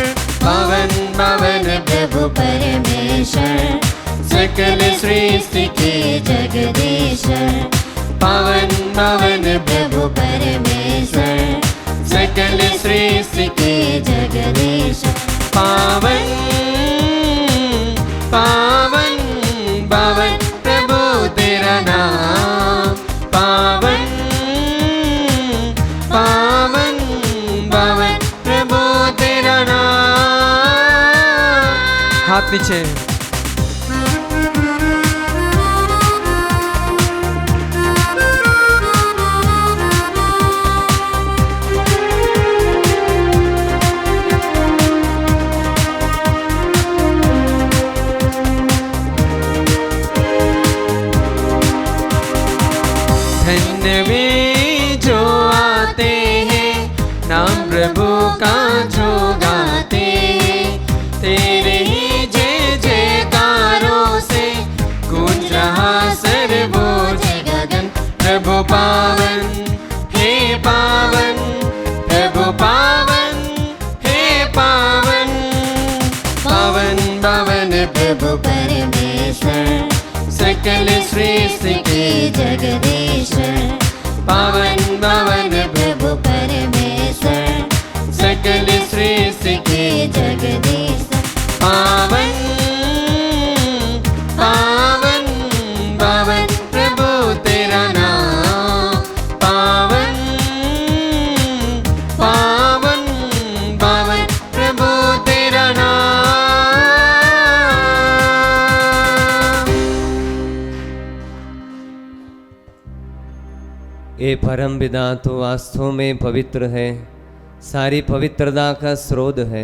A: पावन पावन
B: प्रभु परमेश्वर, सकल सृष्टि के जगदीश्वर।
A: पावन पावन
B: प्रभु परमेश्वर, सकल सृष्टि के जगदीश्वर।
A: पावन पावन पावन प्रभु तेरा नाम। पावन पावन पावन प्रभु तेरा नाम। हाथ नीचे। धन्य वे जो आते हैं, नाम प्रभु का जो गाते हैं। तेरे ही जय जयकारों से गूंज रहा सर्वोच्च गगन। प्रभु पावन हे पावन, प्रभु पावन हे पावन। पावन पावन
B: प्रभु परमेश्वर, सकल सृष्टि के जगदीश्वर।
A: पावन पावन
B: प्रभु परमेश्वर, सकल सृष्टि के जगदीश्वर।
A: पावन पावन पावन प्रभु तेरा नाम। पावन पावन पावन प्रभु तेरा नाम।
D: ये परम पिता तो वास्तव में पवित्र है, सारी पवित्रता का स्रोत है।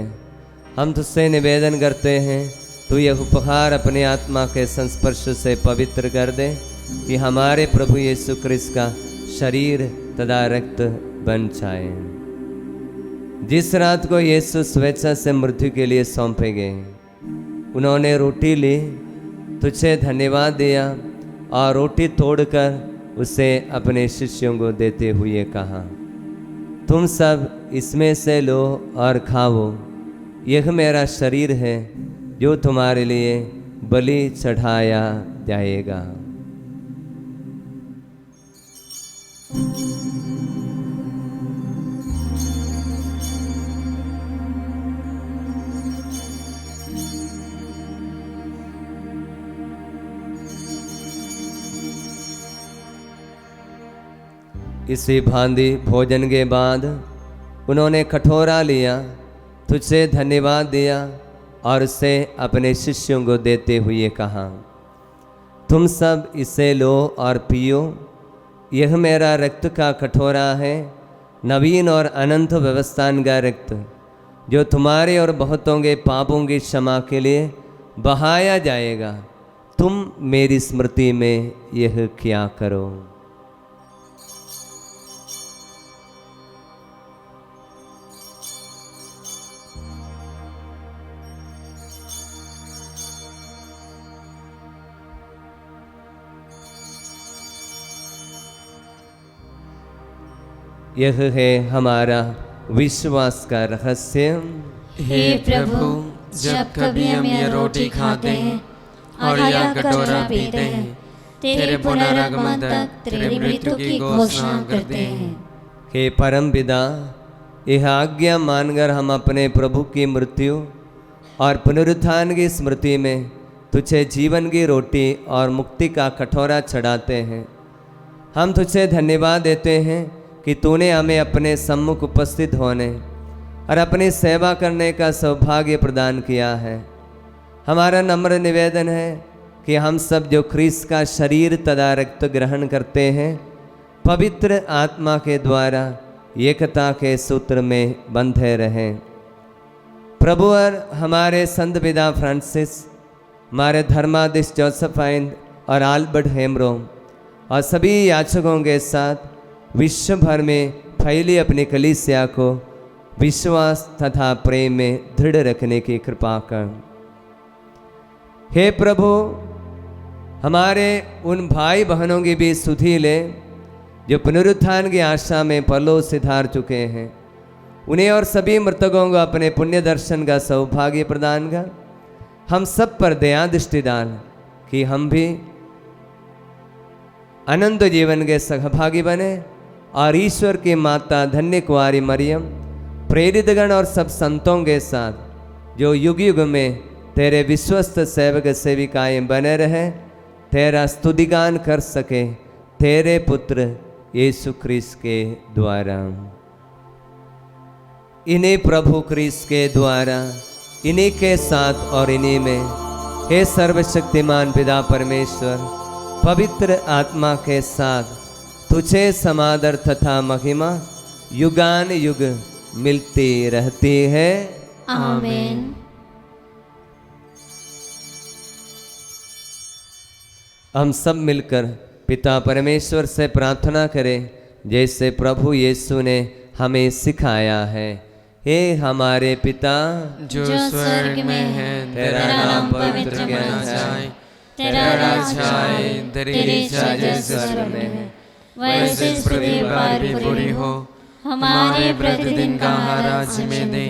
D: हम तुझसे निवेदन करते हैं, तू यह उपहार अपने आत्मा के संस्पर्श से पवित्र कर दे कि हमारे प्रभु यीशु क्रिस्त का शरीर तथा रक्त बन जाए। जिस रात को यीशु स्वेच्छा से मृत्यु के लिए सौंपे गए, उन्होंने रोटी ली, तुझे धन्यवाद दिया और रोटी तोड़कर उसे अपने शिष्यों को देते हुए कहा, तुम सब इसमें से लो और खाओ, यह मेरा शरीर है जो तुम्हारे लिए बलि चढ़ाया जाएगा। इसी भांति भोजन के बाद उन्होंने कटोरा लिया, तुझसे धन्यवाद दिया और उसे अपने शिष्यों को देते हुए कहा, तुम सब इसे लो और पियो, यह मेरा रक्त का कटोरा है, नवीन और अनंत व्यवस्थान का रक्त, जो तुम्हारे और बहुतों के पापों की क्षमा के लिए बहाया जाएगा। तुम मेरी स्मृति में यह क्या करो। यह है हमारा विश्वास का रहस्य।
A: हे प्रभु, जब कभी हम ये रोटी खाते हैं और यह कटोरा पीते हैं, तेरे पुनरागमन तक तेरी मृत्यु की घोषणा करते हैं।
D: हे परम पिता, यह आज्ञा मानकर हम अपने प्रभु की मृत्यु और पुनरुत्थान की स्मृति में तुझे जीवन की रोटी और मुक्ति का कटोरा चढ़ाते हैं। हम तुझे धन्यवाद देते हैं कि तूने हमें अपने सम्मुख उपस्थित होने और अपनी सेवा करने का सौभाग्य प्रदान किया है। हमारा नम्र निवेदन है कि हम सब जो ख्रीस्त का शरीर तथा रक्त ग्रहण करते हैं, पवित्र आत्मा के द्वारा एकता के सूत्र में बंधे रहें। प्रभु और हमारे संत पिता फ्रांसिस, हमारे धर्माधीश जोसेफाइन और आल्बर्ट हेमरोम और सभी याचकों के साथ विश्व भर में फैली अपनी कलीसिया को विश्वास तथा प्रेम में दृढ़ रखने की कृपा कर। हे प्रभु, हमारे उन भाई बहनों की भी सुधि ले जो पुनरुत्थान की आशा में परलोक सिधार चुके हैं। उन्हें और सभी मृतकों को अपने पुण्य दर्शन का सौभाग्य प्रदान कर। हम सब पर दया दृष्टि डाल कि हम भी अनंत जीवन के सहभागी बने और ईश्वर की माता धन्य कुंवारी मरियम, प्रेरितगण और सब संतों के साथ जो युग युग में तेरे विश्वस्त सेवक सेविकाएं बने रहे, तेरा स्तुतिगान कर सके तेरे पुत्र यीशु क्रिस्त के द्वारा। इन्हीं प्रभु क्रिस्त के द्वारा, इन्हीं के साथ और इन्हीं में, हे सर्वशक्तिमान पिता परमेश्वर, पवित्र आत्मा के साथ तुझे समादर तथा महिमा युगान युग मिलती रहती है।
B: आमीन।
D: हम सब मिलकर पिता परमेश्वर से प्रार्थना करें जैसे प्रभु यीशु ने हमें सिखाया है। हे हमारे पिता
A: जो स्वर्ग में है, तेरा नाम पवित्र माना जाए, तेरा राज्य आए, तेरी इच्छा जैसे स्वर्ग में है वैसे पृथ्वी पर भी पूरी हो। हमारे प्रतिदिन का आहार आज हमें दे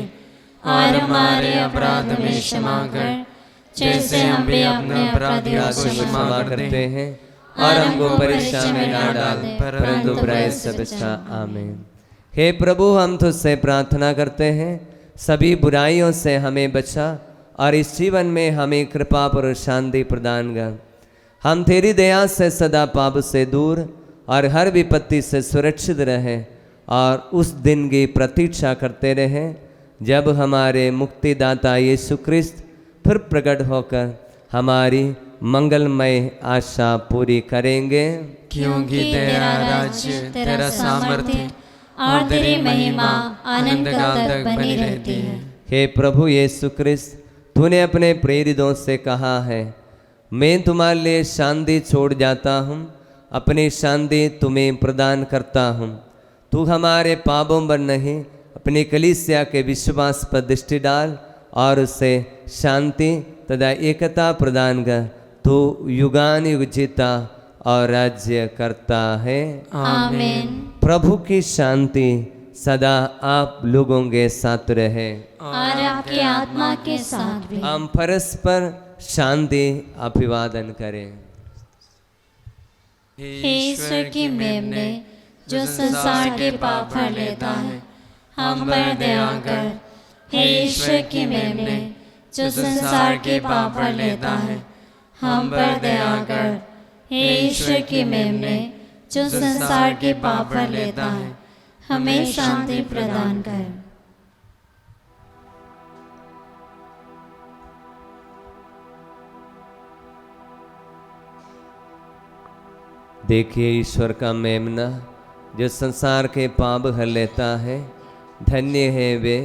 A: और हमारे अपराध में क्षमा कर, जैसे हम भी अपने अपराधियों को क्षमा करते हैं, और हमको परीक्षा में न डाल परंतु बुराई से बचा। आमीन। हे प्रभु, हम तुझसे प्रार्थना करते हैं, सभी बुराइयों से हमें बचा और इस जीवन में हमें कृपा पर शांति प्रदान कर। हम तेरी दया से सदा पाप से दूर और हर विपत्ति से सुरक्षित रहें और उस दिन की प्रतीक्षा करते रहें जब हमारे मुक्तिदाता यीशु क्रिस्त फिर प्रकट होकर हमारी मंगलमय आशा पूरी करेंगे। क्योंकि तेरा राज्य, तेरा सामर्थ्य और तेरी महिमा अनंत काल तक बनी रहती है।
D: हे प्रभु यीशु क्रिस्त, तूने अपने प्रेरितों से कहा है, मैं तुम्हारे लिए शांति छोड़ जाता हूँ, अपनी शांति तुम्हें प्रदान करता हूँ। तू हमारे पापों पर नहीं, अपनी कलीसिया के विश्वास पर दृष्टि डाल और उसे शांति तथा एकता प्रदान कर। तू युगानुयुग जीता और राज्य करता है।
B: आमीन।
D: प्रभु की शांति सदा आप लोगों के साथ रहे
B: और आपकी आत्मा के साथ भी।
D: हम परस्पर शांति अभिवादन करें।
B: हे ईश्वर की मेमने जो संसार के पाप हर लेता है, हम पर दया कर। हे ईश्वर की मेमने जो संसार के पाप हर लेता है, हम पर दया कर। हे ईश्वर की मेमने जो संसार के पाप हर लेता है, हमें शांति प्रदान कर।
D: देखिए ईश्वर का मेमना जो संसार के पाप हर लेता है। धन्य है वे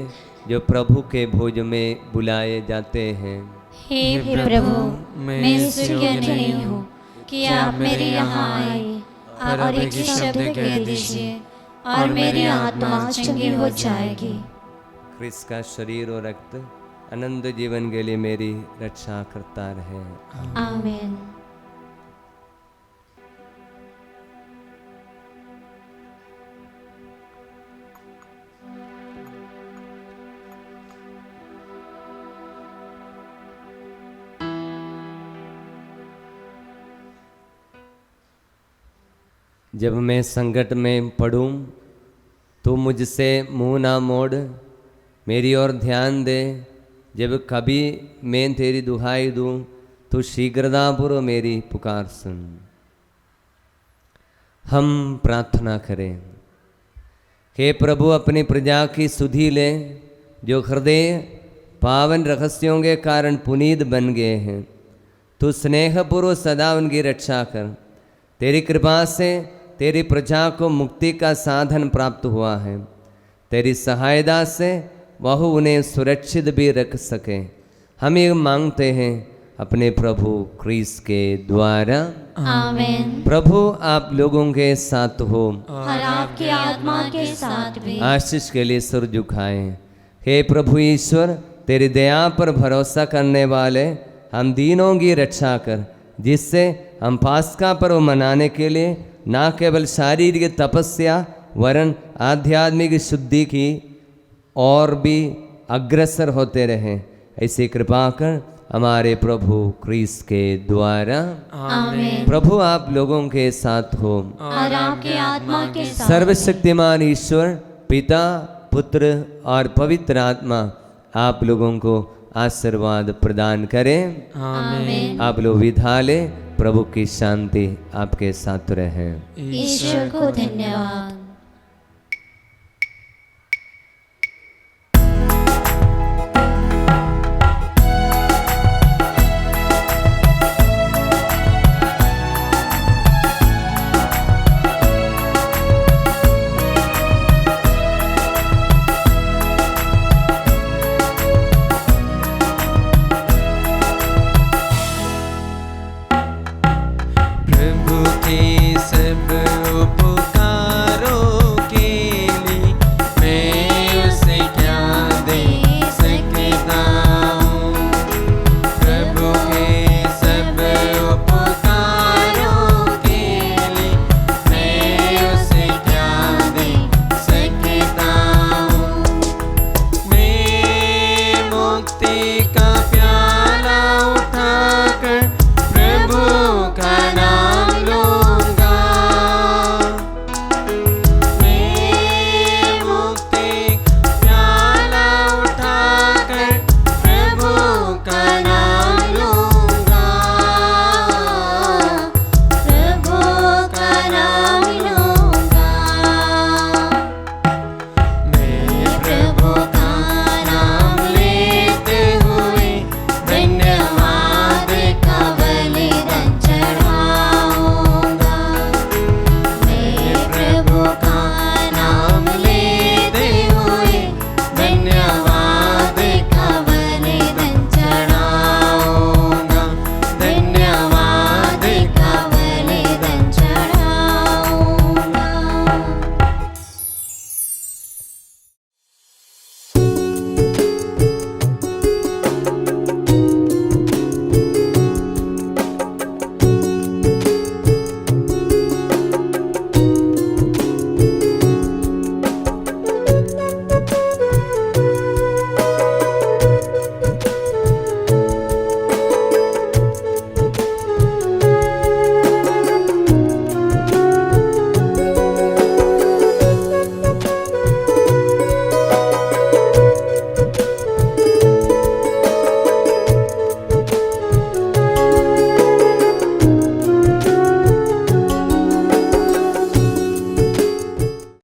D: जो प्रभु के भोज में बुलाए जाते हैं।
B: हे प्रभु, मैं इस योग्य नहीं हूँ कि आप मेरे यहाँ आए, और एक ही शब्द कह दीजिए और मेरी आत्मा चंगी हो जाएगी।
D: क्रिस्त का शरीर और रक्त अनंत जीवन के लिए मेरी रक्षा करता रहे।
B: आमीन।
D: जब मैं संकट में पड़ूं तो मुझसे मुंह ना मोड़, मेरी ओर ध्यान दे। जब कभी मैं तेरी दुहाई दूं तो शीघ्रतापूर्वक मेरी पुकार सुन। हम प्रार्थना करें। हे प्रभु, अपनी प्रजा की सुधि ले, जो हृदय पावन रहस्यों के कारण पुनीत बन गए हैं। तू स्नेहपूर्वक सदा उनकी रक्षा कर। तेरी कृपा से तेरी प्रजा को मुक्ति का साधन प्राप्त हुआ है। तेरी सहायता से वह उन्हें सुरक्षित भी रख सके। हम ये मांगते हैं अपने प्रभु क्रिस्त के द्वारा।
B: आमीन।
D: प्रभु आप लोगों के साथ हो
B: और आपकी आत्मा के साथ भी।
D: आशीष के लिए सिर झुकाएं। हे प्रभु ईश्वर, तेरी दया पर भरोसा करने वाले हम दीनों की रक्षा कर, जिससे हम पास्का पर्व मनाने के लिए न केवल शारीरिक तपस्या वरन आध्यात्मिक शुद्धि की और भी अग्रसर होते रहें। ऐसी कृपा कर हमारे प्रभु क्रिस्त के द्वारा।
B: आमीन।
D: प्रभु आप लोगों के साथ हो
B: और आपकी आत्मा के साथ।
D: सर्वशक्तिमान ईश्वर पिता, पुत्र और पवित्र आत्मा आप लोगों को आशीर्वाद प्रदान करें।
B: आमीन।
D: आप लोग विधा ले। प्रभु की शांति आपके साथ रहे।
B: ईश्वर को धन्यवाद।